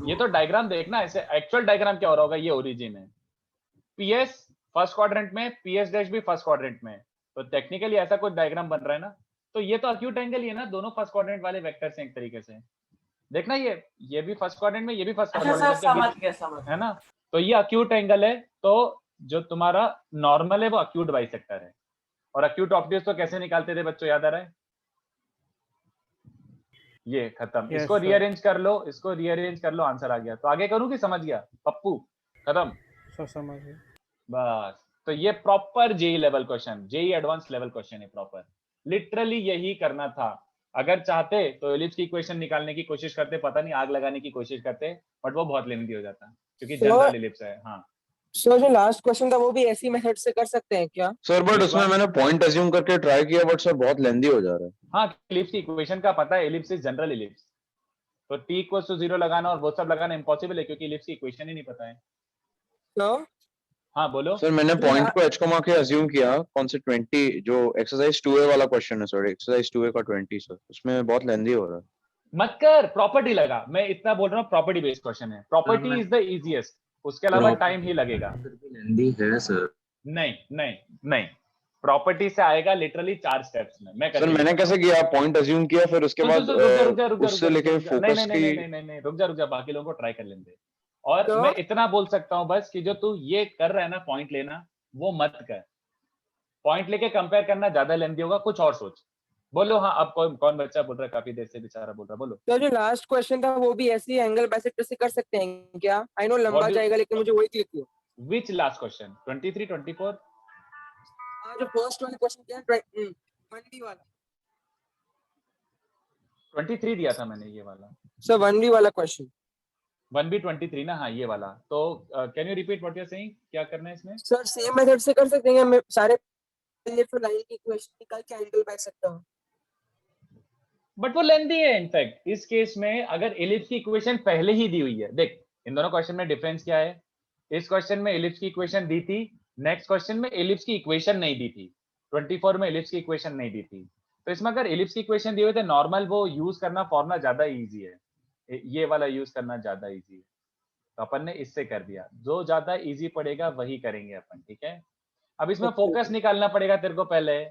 ये तो डायग्राम देखना, ऐसे एक्चुअल डायग्राम क्या हो रहा होगा? ये ओरिजिन है, पीएस फर्स्ट क्वाड्रेंट में, पीएस डैश भी फर्स्ट क्वाड्रेंट में। तो टेक्निकली ऐसा कुछ डायग्राम बन रहा है ना। तो ये तो अक्यूट एंगल ही है ना, दोनों फर्स्ट क्वाड्रेंट वाले वेक्टर्स हैं एक तरीके से। देखना, ये भी फर्स्ट क्वाड्रेंट में, ये भी फर्स्ट अच्छा क्वाड्रेंट सर, समझ गया है ना। तो ये अक्यूट एंगल है। तो जो तुम्हारा नॉर्मल है वो अक्यूट बाइसेक्टर है। और अक्यूट ऑब्ट्यूज तो कैसे निकालते थे बच्चों, याद आ रहा है? ये खत्म। Yes, इसको sir. रीअरेंज कर लो, इसको रीअरेंज कर लो, आंसर आ गया। तो आगे करूं कि समझ गया पप्पू? खत्म सर समझ गए। बस। तो ये proper JEE level question, JEE advance level question है प्रॉपर। लिटरली यही करना था। अगर चाहते तो एलिप्स की इक्वेशन निकालने की कोशिश करते, पता नहीं आग लगाने की कोशिश करते, बट वो बहुत लेंथी हो जाता क्योंकि जनरल एलिप्स है। हाँ सर जो लास्ट क्वेश्चन था वो भी ऐसी मेथड से कर सकते हैं क्या? सर बट Which उसमें one? मैंने पॉइंट अज्यूम करके ट्राई किया बट सर बहुत लेंदी हो जा रहा है। हाँ, एलिप्स की इक्वेशन का पता है, एलिप्स इज जनरल एलिप्स। तो t = 0 लगाना और वो सब लगाना इम्पॉसिबल है क्योंकि एलिप्स की इक्वेशन ही नहीं पता है। तो हाँ बोलो। सर मैंने पॉइंट को h कमा के अज्यूम किया। कौन से 20 जो एक्सरसाइज 2a वाला क्वेश्चन है सर, एक्सरसाइज 2a का 20 सर, उसमें बहुत लेंदी हो रहा है। मत कर, प्रॉपर्टी लगा। मैं इतना बोल रहा हूँ, प्रॉपर्टी बेस्ड क्वेश्चन है। प्रॉपर्टी इज द इजीएस्ट, उसके अलावा टाइम ही लगेगा। है सर। नहीं, प्रॉपर्टी से आएगा लिटरली 4 स्टेप्स में। मैं सर मैंने कैसे किया? पॉइंट अज्यूम किया, फिर उसके बाद उससे लेके फोकस की। नहीं, रुक जा, बाकी लोगों को ट्राई कर लेंगे। और मैं इतना बोल सकता हूँ बस कि जो तू ये कर रहा है ना, पॉइंट लेना, वो मत कर। पॉइंट लेके कंपेयर करना ज्यादा लेंदी होगा, कुछ और सोच। बोलो हाँ, अब कौन बच्चा बोल रहा है? काफी देर से बेचारा बोल रहा है, बोलो। तो जो लास्ट क्वेश्चन था वो भी ऐसी एंगल बाइसेक्टर से कर सकते हैं क्या? आई नो लंबा जाएगा लेकिन मुझे वही क्लिक किया। Which last question? 23, 24? हाँ, जो फर्स्ट वाला क्वेश्चन क्या है 1D वाला। 23 दिया था मैंने, ये वाला। सर 1D वाला क्वेश्चन 1B 23 ना? हाँ ये वाला। तो can you repeat what you are saying? क्या करना है इसमें? सर सेम मेथड से कर सकते हैं। मैं सारे लाइन की इक्वेशन निकाल के एंगल बाइसेक्टर हूं। बट वो लेंदी है। इनफैक्ट इस केस में अगर एलिप्स की इक्वेशन पहले ही दी हुई है, देख इन दोनों क्वेश्चन में डिफरेंस क्या है? इस क्वेश्चन में एलिप्स की इक्वेशन दी थी, नेक्स्ट क्वेश्चन में एलिप्स की इक्वेशन नहीं दी थी। 24 में एलिप्स की इक्वेशन नहीं दी थी। तो इसमें अगर एलिप्स की इक्वेशन दी हुई तो नॉर्मल वो यूज करना फॉर्मूला ज्यादा इजी है, ये वाला यूज करना ज्यादा इजी है। तो अपन ने इससे कर दिया, जो ज्यादा इजी पड़ेगा वही करेंगे अपन, ठीक है। अब इसमें फोकस निकालना पड़ेगा तेरे को पहले।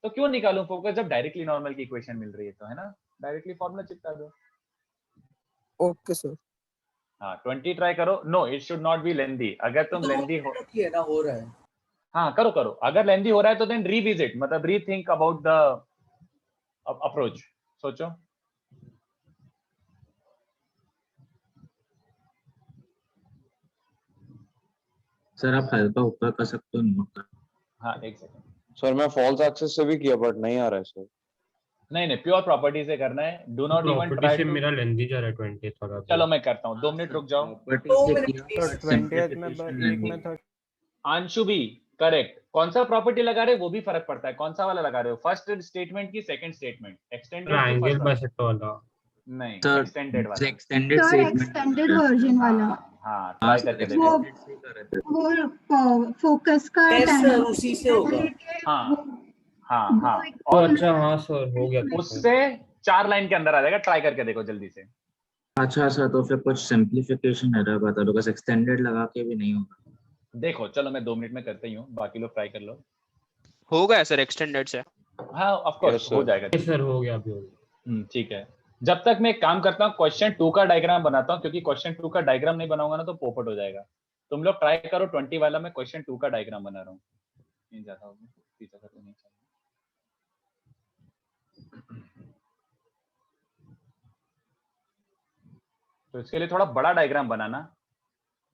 तो क्यों निकालूं फोकस जब डायरेक्टली नॉर्मल की इक्वेशन मिल रही है? तो है ना, डायरेक्टली फॉर्मूला चिपका दो। Okay sir. हाँ 20 ट्राई करो। No, it should not be lengthy. अगर तुम लेंदी हो ना हो रहा है। हाँ करो। अगर लेंदी हो रहा है तो देन रीविजिट, मतलब रीथिंक अबाउट द अप्रोच। सोचो। सर आप हल्का ऊपर कर सकते हो नोट कर। हाँ एक सेकंड, सर मैं फॉल्स एक्सेस से भी किया बट नहीं आ रहा है सर। नहीं नहीं प्योर प्रॉपर्टी से करना है, do not even property try से टू। मेरा लेंदी जा रहा है 20 थोड़ा चलो मैं करता हूँ, 2 मिनट रुक जाओ। प्रॉपर्टी 2 से मिनट किया please। but 20th में simplification एक नहीं में हुई। अंशु भी करेक्ट, कौन सा प्रॉपर्टी लगा रहे हो वो भी फर्क पड़ता है, कौन सा वाला लगा रहे हो, फर्स्ट स्टेटमेंट की सेकंड स्टेटमेंट, एक्सटेंडेड की ट्रायंगल फर्स्ट बाइसेक्टर वाला। नहीं सर एक्सटेंडेड वाला। Extended sir statement extended version वाला हाँ हाँ हाँ ट्राई सर करके वो देखो। एक्सटेंडेड से ही कर रहे थे। वो फोकस का यस टाइम सर उसी से होगा। हाँ हाँ हाँ तो और अच्छा हाँ सर हो गया तो सर। उससे 4 लाइन के अंदर आ जाएगा, ट्राई करके देखो जल्दी से। अच्छा सर तो फिर कुछ सिंप्लीफिकेशन एरर बता दो, बस एक्सटेंडेड लगा के भी नहीं होगा। देखो चलो मैं 2 मिनट में करते ही हूँ, बाकी लोग ट्राई कर लो। हो गया सर एक्सटेंडेड से। हाँ ऑफ कोर्स हो जाएगा। सर हो गया अभी हो गया। ठीक है, जब तक मैं एक काम करता हूँ क्वेश्चन 2 का डायग्राम बनाता हूँ, क्योंकि क्वेश्चन 2 का डायग्राम नहीं बनाऊंगा ना तो पोपट हो जाएगा। तुम लोग ट्राई करो 20 वाला, मैं क्वेश्चन 2 का डायग्राम बना रहा हूँ। नहीं ज्यादा होगा, पीछे का तो नहीं चाहिए। तो इसके लिए थोड़ा बड़ा डायग्राम बनाना,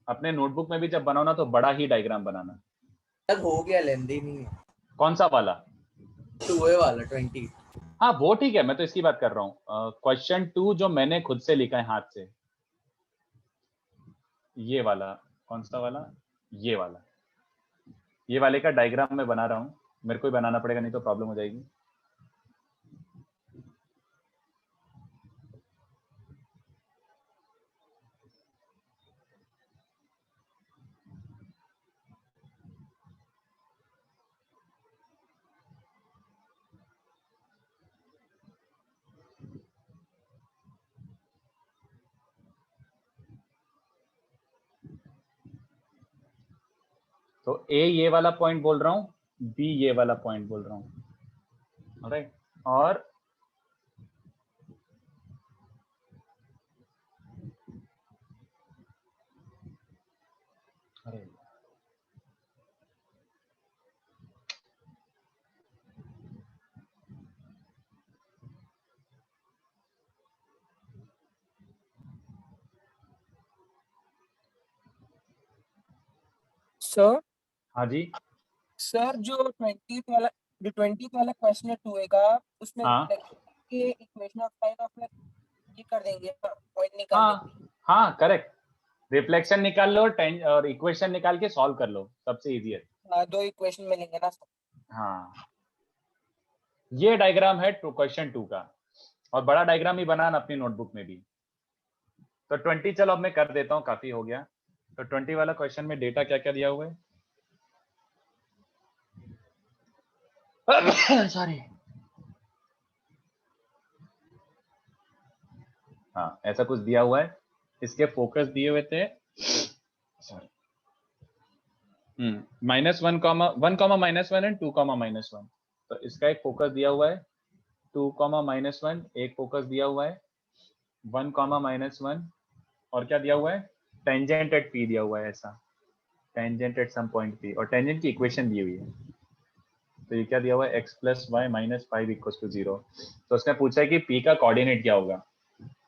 अपने नोटबुक में भी जब बनाओ ना तो बड़ा ही डायग्राम बनाना। सर हो गया, लेंदी नहीं है। कौन सा वाला? 2A वाला 20। हाँ वो ठीक है, मैं तो इसकी बात कर रहा हूँ। क्वेश्चन 2 जो मैंने खुद से लिखा है हाथ से, ये वाला। कौन सा वाला? ये वाला। ये वाले का डायग्राम मैं बना रहा हूँ, मेरे को ही बनाना पड़ेगा नहीं तो प्रॉब्लम हो जाएगी। तो ए ये वाला पॉइंट बोल रहा हूँ, बी ये वाला पॉइंट बोल रहा हूँ, ऑलराइट। और अरे सर हाँ जी सर जो 20th वाला क्वेश्चन है 2A का, उसमें हाँ ये इक्वेशन ऑफ साइन ऑफ ये कर देंगे पॉइंट निकाल हाँ देंगे। हाँ करेक्ट, रिफ्लेक्शन निकाल लो और इक्वेशन निकाल के सॉल्व कर लो, सबसे इजी है। हाँ 2 इक्वेशन मिलेंगे ना सर। हाँ ये डायग्राम है क्वेश्चन 2 का, और बड़ा डायग्राम ही बनाना अपनी नोटबुक में भी। तो 20 चलो अब मैं कर देता हूँ, काफी हो गया। तो 20 वाला क्वेश्चन में डेटा क्या क्या दिया हुआ है? सॉरी, हाँ ऐसा कुछ दिया हुआ है, इसके फोकस दिए हुए थे, सॉरी -1, -1 एंड 2, -1। तो इसका एक फोकस दिया हुआ है 2, -1, एक फोकस दिया हुआ है 1, -1, और क्या दिया हुआ है? टेंजेंट एट पी दिया हुआ है, ऐसा tangent at some point P, और टेंजेंट की इक्वेशन दी हुई है। तो ये क्या दिया हुआ है? x + y - 5 = 0। तो उसने पूछा है कि p का कोऑर्डिनेट क्या होगा।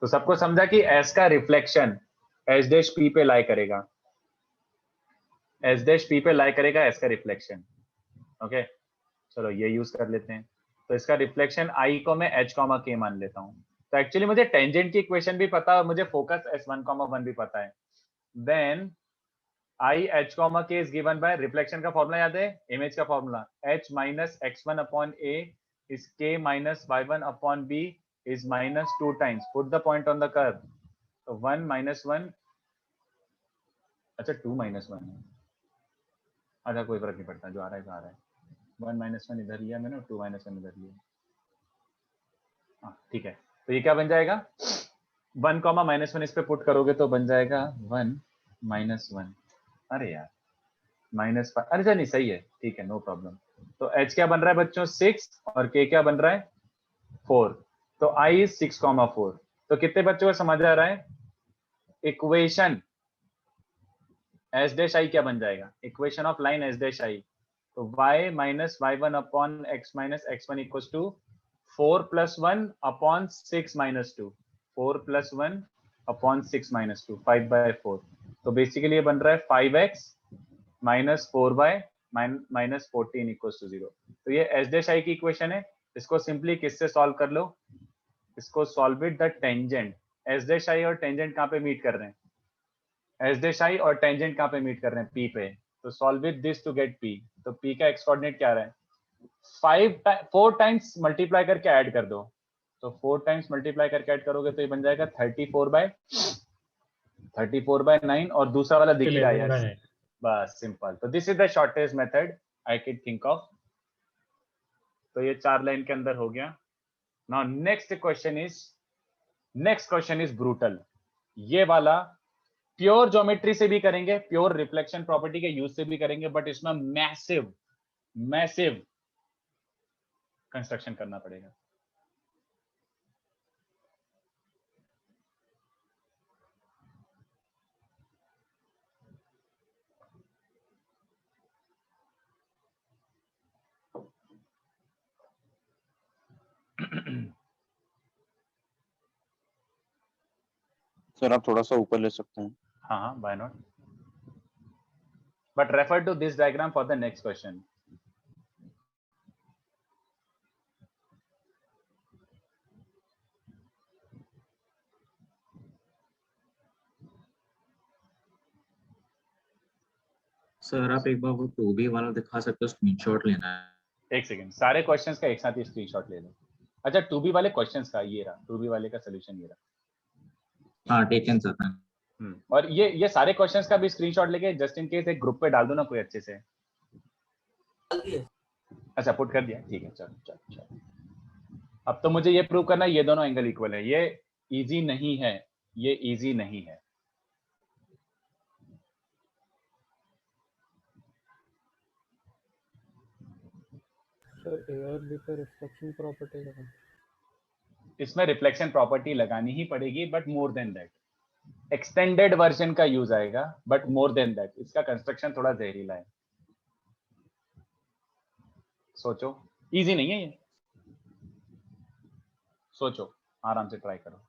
तो सबको समझा कि s का रिफ्लेक्शन s' p पे लाई करेगा, s' p पे लाई करेगा s का रिफ्लेक्शन। ओके चलो ये यूज कर लेते हैं। तो इसका रिफ्लेक्शन i को मैं h, k मान लेता हूँ। तो एक्चुअली मुझे टेंजेंट की इक्वेशन भी पता है और मुझे फोकस s1, 1 भी पता है। Then I h, k is given by reflection का फॉर्मूला याद है, इमेज का formula h - x1/a is k - y1/b is -2 times put the point on the curve। तो 1 - 1, अच्छा 2 - 1 है, अच्छा कोई फर्क नहीं पड़ता, जो आ रहा है तो आ रहा है। 1 - 1 इधर लिया मैंने, 2 - 1 इधर लिया। हाँ ठीक है, तो ये क्या बन जाएगा? 1, -1 इस पे पुट करोगे तो बन जाएगा 1 - 1, अरे यार -5, अरे नहीं सही है, ठीक है नो प्रॉब्लम। तो h क्या बन रहा है बच्चों? 6, और k क्या बन रहा है? 4। तो I is 6, 4। तो कितने बच्चों को समझ आ रहा है? इक्वेशन s' क्या बन जाएगा? Equation of line s'। तो y - y1/x - x1 = 4 + 1 / 6 - 2, 4 + 1 / 6 - 2, 5/4। तो बेसिकली ये बन रहा है 5x minus 14 equals to 0. तो ये s dash i की इक्वेशन है. इसको सिंपली किससे सॉल्व कर लो? इसको solve it the tangent. s dash i और टेंजेंट कहाँ पे मीट कर रहे हैं? s dash i और टेंजेंट कहाँ पे मीट कर रहे हैं? p पे. तो solve with this to get p. तो p का x कोऑर्डिनेट क्या आ रहा है? 4 टाइम्स मल्टीप्लाई करके ऐड कर दो. तो 4 टाइम्स मल्टीप्लाई करके ऐड करोगे तो ये बन जाएगा 34/9 और दूसरा वाला दिख रहा है यार. बस सिंपल. तो this is the shortest method I can think of. तो ये 4 लाइन के अंदर हो गया. Now next question is brutal. ये वाला प्योर ज्योमेट्री से भी करेंगे, प्योर रिफ्लेक्शन प्रॉपर्टी के यूज से भी करेंगे, बट इसमें मैसिव कंस्ट्रक्शन करना पड़ेगा. सर आप थोड़ा सा ऊपर ले सकते हैं. हाँ, why not? But refer to this diagram for the next question. Sir आप एक बार वो 2B वाला दिखा सकते हो, स्क्रीनशॉट लेना है. एक सेकंड, सारे क्वेश्चंस का एक साथ ही स्क्रीनशॉट ले लो. अच्छा 2B वाले क्वेश्चंस का ये रहा, 2B वाले का सॉल्यूशन ये रहा. हाँ टेकन सर. और ये सारे क्वेश्चंस का भी स्क्रीनशॉट लेके जस्ट इन केस एक ग्रुप पे डाल दो ना कोई अच्छे से. अच्छा पुट कर दिया, ठीक है. चलो. अब तो मुझे ये प्रूव करना है ये दोनों एंगल इक्वल है. ये इजी नहीं है, ये इजी नहीं है. सर ए और बी पे रिफ्लेक्शन प्रॉपर्टी लगा. इसमें रिफ्लेक्शन प्रॉपर्टी लगानी ही पड़ेगी, but more than that extended version का यूज आएगा, बट मोर देन दैट इसका कंस्ट्रक्शन थोड़ा जहरीला है. सोचो, इजी नहीं है ये. सोचो, आराम से ट्राई करो.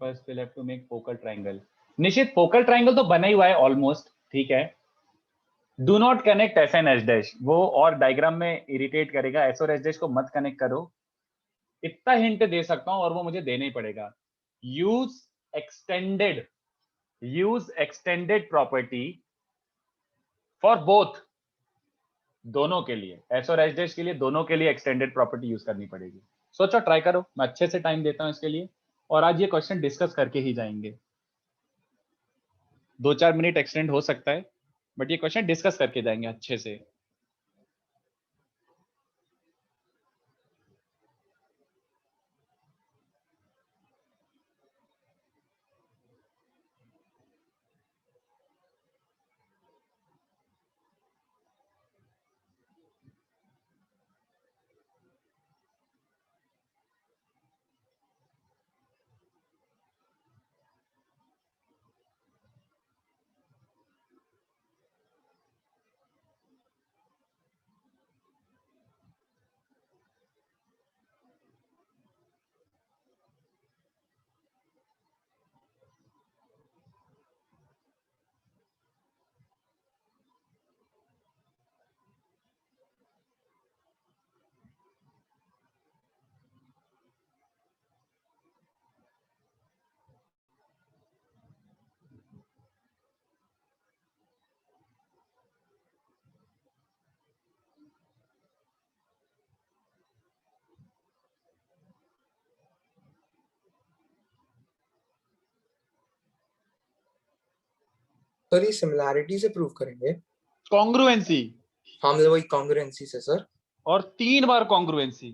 First we'll have to make focal triangle. निश्चित फोकल ट्राइंगल तो बना ही हुआ है ऑलमोस्ट, ठीक है. Do not connect S and S dash, वो और डायग्राम में इरिटेट करेगा. एस और एस डैश को मत कनेक्ट करो. इतना हिंट दे सकता हूं और वो मुझे देना ही पड़ेगा. Use extended property for both, दोनों के लिए, एस और एस डैश के लिए, दोनों के लिए एक्सटेंडेड प्रॉपर्टी यूज करनी पड़ेगी. सोचो, ट्राई करो. मैं अच्छे से टाइम देता हूं इसके लिए और आज ये क्वेश्चन डिस्कस करके ही जाएंगे. 2-4 मिनट एक्सटेंड हो सकता है, बट ये क्वेश्चन डिस्कस करके जाएंगे अच्छे से. सर ये सिमिलैरिटी से प्रूव करेंगे. कॉन्ग्रुएंसी. हाँ मतलब वही कॉन्ग्रुएंसी से सर. और 3 बार कॉन्ग्रुएंसी.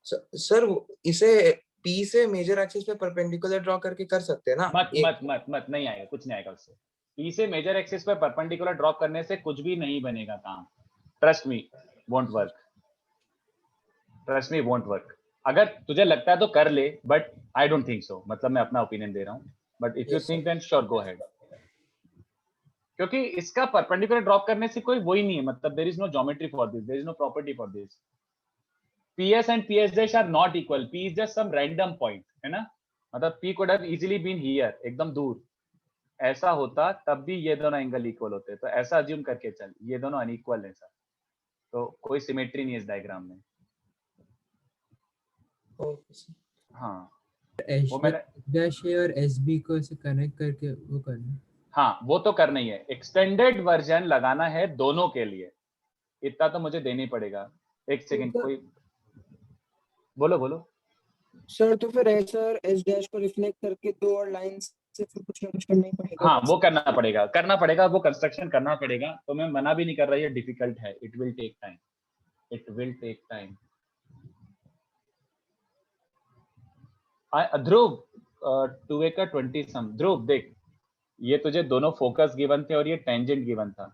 सर इसे P से मेजर एक्सिस पे परपेंडिकुलर ड्रॉ करके कर सकते हैं ना. मत नहीं आएगा, कुछ नहीं आएगा उससे. P से मेजर एक्सिस पे परपेंडिकुलर ड्रॉप करने से कुछ भी नहीं बनेगा काम. Trust me, won't work. अगर तुझे लगता है तो कर ले, but I don't think so, मतलब मैं अपना ओपिनियन दे रहा हूँ, but if you Yes, think then sure go ahead, क्योंकि इसका परपेंडिकुलर ड्रॉप करने से कोई वही नहीं है, मतलब there is no geometry for this, there is no property for this. PS and PS dash are not equal. P is just some random point, है ना, मतलब P could have easily been here, एकदम दूर. ऐसा होता तब भी ये दोनों एंगल इक्वल होते, तो ऐसा अज्यूम करके चल, ये दोनों अनइक्वल है सर, तो कोई सिमेट्री नहीं है इस डायग्राम में. okay, sir. हाँ एच वो मैंने, डैश ए और एस बी को ऐसे कनेक्ट करके वो करना. हाँ वो तो करना ही है, एक्सटेंडेड वर्जन लगाना है दोनों के लिए, इतना तो मुझे देना ही पड़ेगा. एक सेकंड, कोई बोलो बोलो. सर तो फिर ऐसा एस डैश को रिफ्लेक्ट करके दो और लाइंस से फिर कुछ ना कुछ करना ही पड़ेगा. हाँ वो करना पड़ेगा, वो कंस्ट्रक्शन करना पड़ेगा, तो मैं मना भी नहीं कर रहा, ये डिफिकल्ट है, it will take time, it will take time. Dhruv 2a का 20 सम, ध्रुव देख, ये तुझे दोनों फोकस गिवन थे और ये टेंजेंट गिवन था,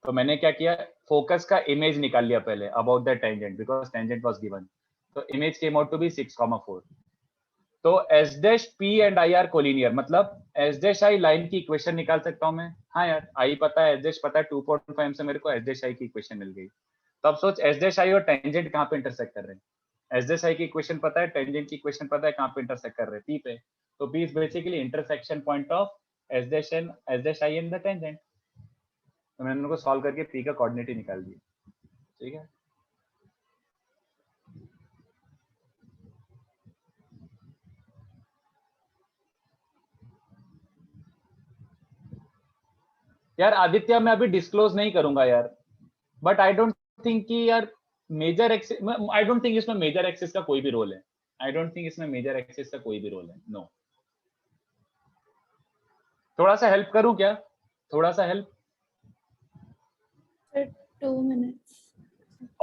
तो मैंने क्या किया, फोकस का इमेज निकाल लिया पहले about the tangent, because tangent was given, तो image came out to be 6,4. तो S dash P and I are collinear, मतलब एस डैश आई लाइन की इक्वेशन निकाल सकता हूं मैं. हाँ यार, आई पता है, एस डैश पता है, 2.5 से मेरे को एस डैश आई की इक्वेशन मिल गई. तो अब सोच एस डैश आई और टेंजेंट कहाँ पे इंटरसेक्ट कर रहे हैं. एस डैश आई की इक्वेशन पता है, टेंजेंट की इक्वेशन पता है, कहाँ पे इंटरसेक्ट कर रहे हैं, पी पे. तो P is basically intersection point of S dash I and the tangent. तो मैंने उनको सॉल्व करके पी का कोऑर्डिनेट ही निकाल दिया. ठीक है, यार आदित्य मैं अभी डिस्क्लोज नहीं करूंगा यार, बट आई डोंट थिंक कि यार major axis, I don't think इसमें मेजर एक्सिस का कोई भी रोल है, आई डोंट थिंक इसमें मेजर एक्सिस का कोई भी रोल है. नो, थोड़ा सा हेल्प करूं क्या, थोड़ा सा हेल्प. Sir, 2 minutes.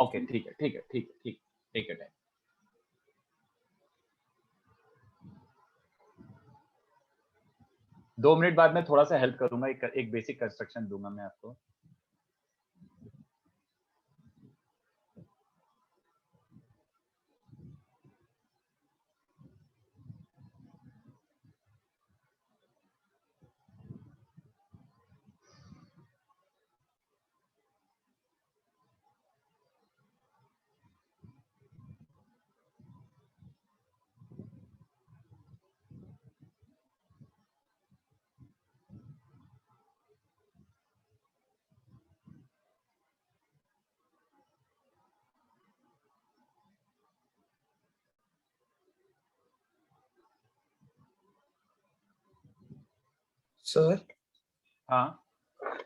ओके ठीक है ठीक है ठीक है ठीक, टेक योर टाइम. दो मिनट बाद में थोड़ा सा हेल्प करूंगा, एक बेसिक कंस्ट्रक्शन दूंगा मैं आपको. Sir, हाँ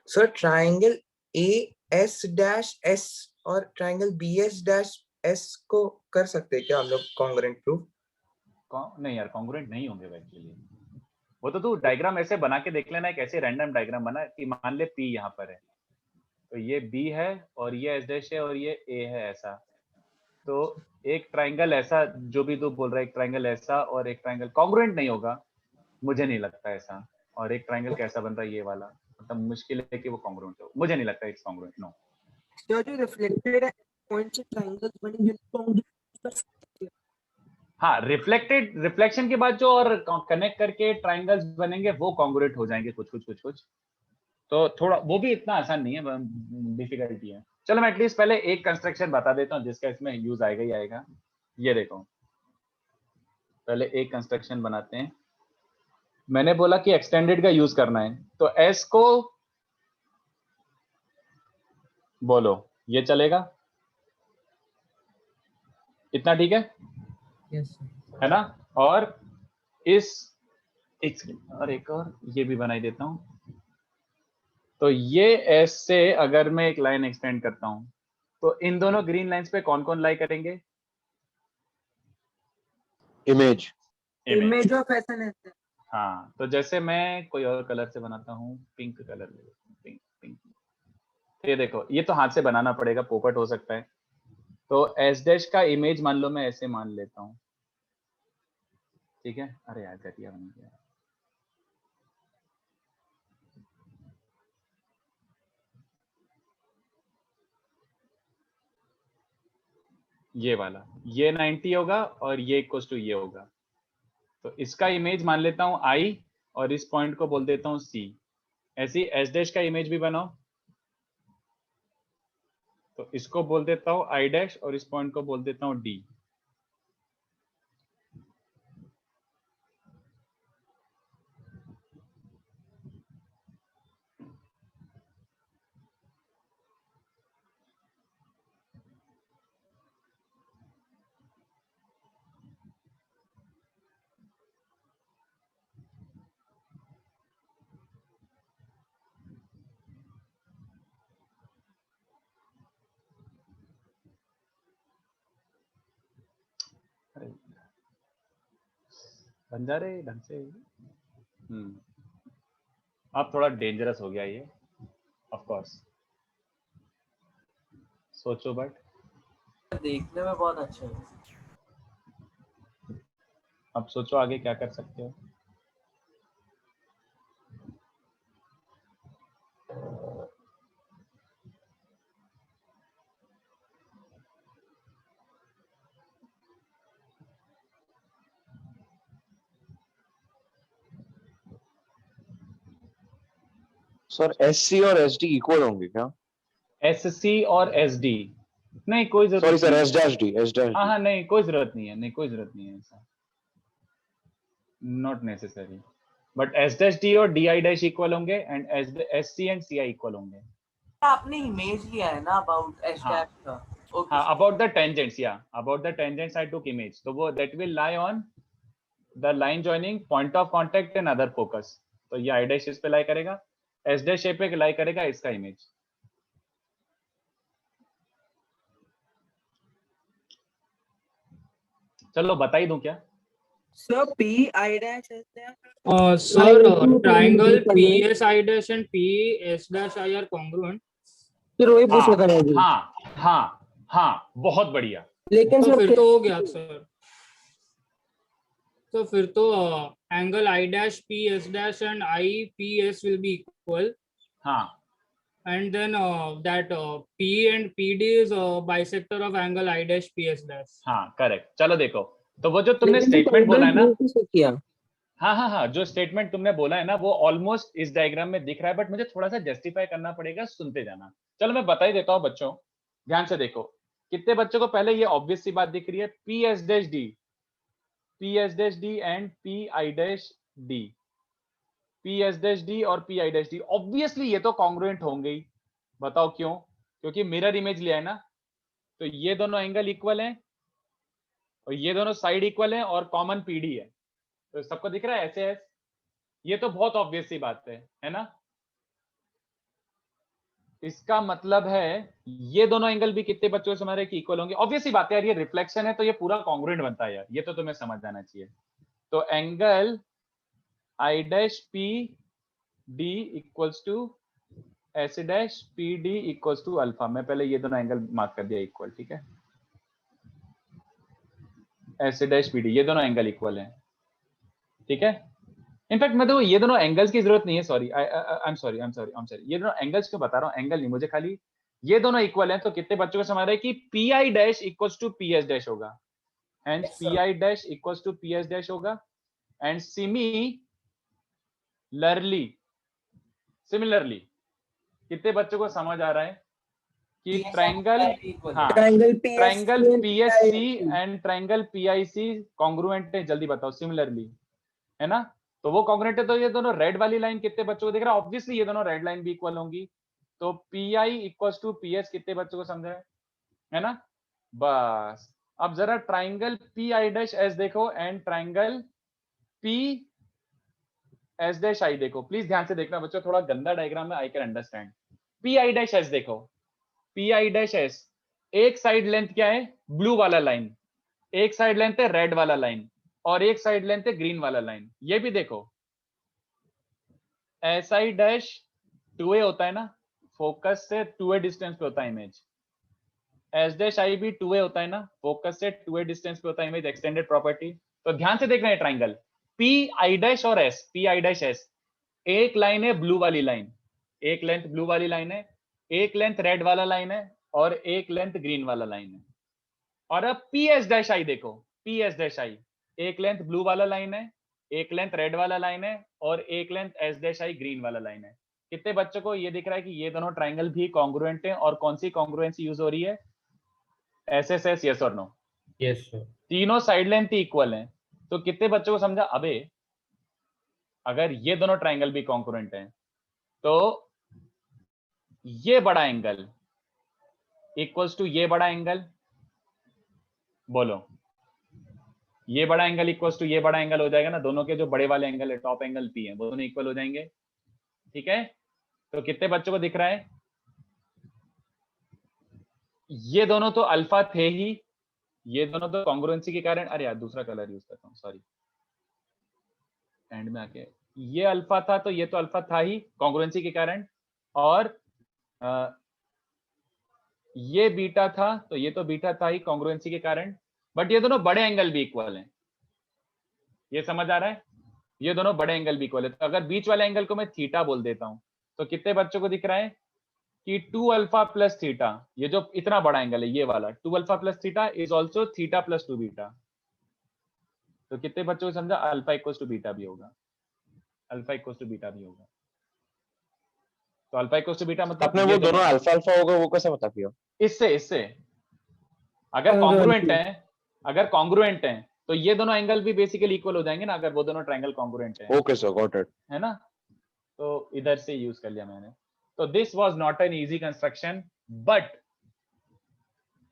sir, triangle AS dash S और triangle BS dash S को कर सकते हैं क्या हम लोग congruent proof? नहीं यार, कॉन्ग्रुएंट नहीं होंगे एक्चुअली. वो तो तू डायग्राम ऐसे बना के देख लेना, एक ऐसे रैंडम डायग्राम बना कि मान ले P यहाँ पर है, तो ये B है और ये S डैश है और ये A है ऐसा, तो एक ट्राइंगल ऐसा जो भी तू बोल रहा है, एक ट्राइंगल ऐसा और एक ट्राइंगल कॉन्ग्रुएंट नहीं होगा, मुझे नहीं लगता ऐसा. और एक ट्राइंगल कैसा बन रहा है ये वाला, मतलब मुश्किल है कि वो कॉन्ग्रुएंट हो, मुझे नहीं लगता इट्स कॉन्ग्रुएंट. नो, सर जो रिफ्लेक्टेड है पॉइंट से ट्रायंगल्स बने जिनको हाँ रिफ्लेक्शन के बाद जो और कनेक्ट करके ट्राइंगल्स बनेंगे वो कॉन्ग्रुएंट हो जाएंगे कुछ. तो थोड़ा वो भी इतना आसान नहीं है, डिफिकल्टी है. चलो मैं एटलीस्ट पहले एक कंस्ट्रक्शन बता देता हूँ जिसका इसमें यूज आएगा ही आएगा. ये देखो, पहले एक कंस्ट्रक्शन बनाते हैं. मैंने बोला कि एक्सटेंडेड का यूज करना है, तो एस को बोलो ये चलेगा, इतना ठीक है, यस है ना. और इस और एक और ये भी बनाई देता हूं. तो ये एस से अगर मैं एक लाइन एक्सटेंड करता हूं, तो इन दोनों ग्रीन लाइंस पे कौन कौन लाई करेंगे, इमेज ऑफ एसएनएस. हाँ. तो जैसे मैं कोई और कलर से बनाता हूँ, पिंक कलर ले, पिंक. ये देखो, ये तो हाथ से बनाना पड़ेगा, पोपट हो सकता है. तो एस डैश का इमेज मान लो मैं ऐसे मान लेता हूँ, ठीक है. अरे यार घटिया बन गया. ये वाला, ये 90 होगा और ये इक्वल टू ये होगा। तो इसका इमेज मान लेता हूं I और इस पॉइंट को बोल देता हूं C। ऐसी S डैश का इमेज भी बनाओ, तो इसको बोल देता हूं I डैश और इस पॉइंट को बोल देता हूं D। बन जा रहे ढंग से। अब थोड़ा डेंजरस हो गया ये, ऑफ कोर्स। सोचो बट देखने में बहुत अच्छा है। अब सोचो आगे क्या कर सकते हो। सर SC और SD इक्वल होंगे क्या? SC और SD नहीं, कोई जरूरत सॉरी सर, नहीं है। S dash D। हाँ नहीं, कोई जरूरत नहीं है, नहीं कोई जरूरत नहीं है ऐसा, not necessary. But S dash D और DI डैश इक्वल होंगे and SC and CI equal होंगे। आपने इमेज लिया है ना अबाउट एच हाँ। डैश का? ओके हाँ, अबाउट द टेंजेंट्स, या about the tangents I took image, तो वो that will lie on the line joining point of contact and other focus. तो ये I डैश इस पे लाई करेगा, S डैश ए पे लाई करेगा इसका इमेज। चलो बता ही दूं क्या? Sir PI dash sir, triangle PSI dash and PS dash I are congruent. फिर वही पूछ रहा था मैं। हाँ हाँ हाँ, बहुत बढ़िया। लेकिन तो सर फिर तो हो गया सर। तो फिर तो angle I dash PS dash and IPS will be equal. हाँ, And then that P and PD is bisector of angle I dash PS dash. हाँ करेक्ट। चलो देखो, तो वो जो तुमने स्टेटमेंट बोला है ना, किया। हाँ हाँ हाँ, जो स्टेटमेंट तुमने बोला है ना वो ऑलमोस्ट इस डायग्राम में दिख रहा है, बट मुझे थोड़ा सा जस्टिफाई करना पड़ेगा, सुनते जाना। चलो मैं बता ही देता हूँ बच्चों, ध्यान से देखो। कितने बच्चों को पहले ये ऑब्वियस सी बात दिख रही है? PS dash D, PS dash D and PI dash D, PS dash D और PI डैश D, ऑब्वियसली ये तो कॉन्ग्रुएंट होंगे ही। बताओ क्यों? क्योंकि मिरर इमेज लिया है ना, तो ये दोनों एंगल इक्वल हैं और ये दोनों साइड इक्वल हैं और कॉमन PD है, तो सबको दिख रहा है ऐसे है। ये तो बहुत ऑब्वियस सी बात है ना? इसका मतलब है ये दोनों एंगल भी कितने बच्चों से हमारे इक्वल होंगे? ऑब्वियस सी बात है यार, ये रिफ्लेक्शन है तो ये पूरा कॉन्ग्रुएंट बनता है यार, ये तो तुम्हें समझ जाना चाहिए। तो angle I dash PD equals to S dash PD equals to alpha. मैं पहले ये दोनों एंगल मार्क कर दिया इक्वल, ठीक है? S डैश PD, ये दोनों एंगल इक्वल हैं, ठीक है? इनफैक्ट मैं तो ये दोनों एंगल्स की जरूरत नहीं है, सॉरी आई एम सॉरी, ये दोनों एंगल्स क्यों बता रहा हूँ? एंगल नहीं, मुझे खाली ये दोनों इक्वल हैं, तो कितने बच्चों को समझ रहा है कि PI dash equals to PS dash होगा, and PI dash equals to PS dash होगा, एंड सिमिलरली कितने बच्चों को समझ आ रहा है कि ट्रायंगल, हाँ, triangle PSC and triangle PIC congruent है? जल्दी बताओ, सिमिलरली है ना? तो वो कॉन्ग्रुएंट है, तो ये दोनों रेड वाली लाइन कितने बच्चों को दिख रहा है? ऑब्वियसली ये दोनों रेड लाइन भी इक्वल होंगी, तो PI इक्वल्स टू PS कितने बच्चों को समझ है ना? बस अब जरा ट्रायंगल PI डैश S देखो and triangle PS dash I देखो, प्लीज ध्यान से देखना बच्चों, थोड़ा गंदा डायग्राम है, I can understand. PI dash S देखो, PI डैश S, एक साइड लेंथ क्या है? ब्लू वाला लाइन, एक साइड लेंथ है रेड वाला लाइन, और एक साइड लेंथ है ग्रीन वाला लाइन। ये भी देखो, SI डैश 2A होता है ना, फोकस से 2A डिस्टेंस पे होता है इमेज। S डैश I भी 2A होता है ना, फोकस से 2A डिस्टेंस पे होता है इमेज, एक्सटेंडेड प्रॉपर्टी। तो ध्यान से देखना है ट्राइंगल PI डैश और S, PI डैश S, एक लाइन है ब्लू वाली लाइन, एक लेंथ ब्लू वाली लाइन है, एक लेंथ रेड वाला लाइन है, और एक लेंथ ग्रीन वाला लाइन है, और अब पी एस डैश आई देखो, पी एस डैश आई, एक लेंथ ब्लू वाला लाइन है, एक लेंथ रेड वाला लाइन है, और एक लेंथ एस डैश आई ग्रीन वाला लाइन है। कितने बच्चों को ये दिख रहा है कि ये दोनों ट्राइंगल भी कॉन्ग्रुएंट हैं? और कौन सी कॉन्ग्रुएंसी यूज हो रही है? एस एस एस, यस और नो? Yes sir. तीनों साइड लेंथ इक्वल हैं। तो कितने बच्चों को समझा? अबे अगर ये दोनों ट्राइंगल भी कॉन्ग्रुएंट हैं तो ये बड़ा एंगल इक्वल्स टू ये बड़ा एंगल, बोलो ये बड़ा एंगल इक्वल्स टू ये बड़ा एंगल हो जाएगा ना। दोनों के जो बड़े वाले एंगल है, टॉप एंगल पी है, वो दोनों इक्वल हो जाएंगे। ठीक है, तो कितने बच्चों को दिख रहा है? ये दोनों तो अल्फा थे ही, ये दोनों तो कॉन्ग्रुएंसी के कारण, अरे यार दूसरा कलर यूज करता हूँ, सॉरी, एंड में आके ये अल्फा था तो ये तो अल्फा था ही कॉन्ग्रुएंसी के कारण, और ये बीटा था तो ये तो बीटा था ही कॉन्ग्रुएंसी के कारण। बट ये दोनों बड़े एंगल भी इक्वल हैं, ये समझ आ रहा है? ये दोनों बड़े एंगल भी इक्वल है। तो अगर बीच वाले एंगल को मैं थीटा बोल देता हूं तो कितने बच्चों को दिख रहा है कि 2 अल्फा प्लस थीटा, ये जो इतना बड़ा एंगल है ये वाला 2 alpha plus theta is also theta plus 2 beta. तो कितने बच्चों को समझा? अल्फा इक्वल्स टू बीटा भी होगा, अल्फा इक्वल्स टू बीटा भी होगा। तो अल्फा इक्वल्स टू बीटा मतलब आपने वो दोनों अल्फा अल्फा होगा वो कैसे पता किया? इससे अगर कॉन्ग्रुएंट है, अगर कॉन्ग्रुएंट है तो ये दोनों एंगल भी बेसिकली इक्वल हो जाएंगे ना, अगर वो दोनों ट्रायंगल कॉन्ग्रुएंट है। ओके सर, गॉट इट, है ना? तो इधर से यूज कर लिया मैंने। तो this was not an easy construction but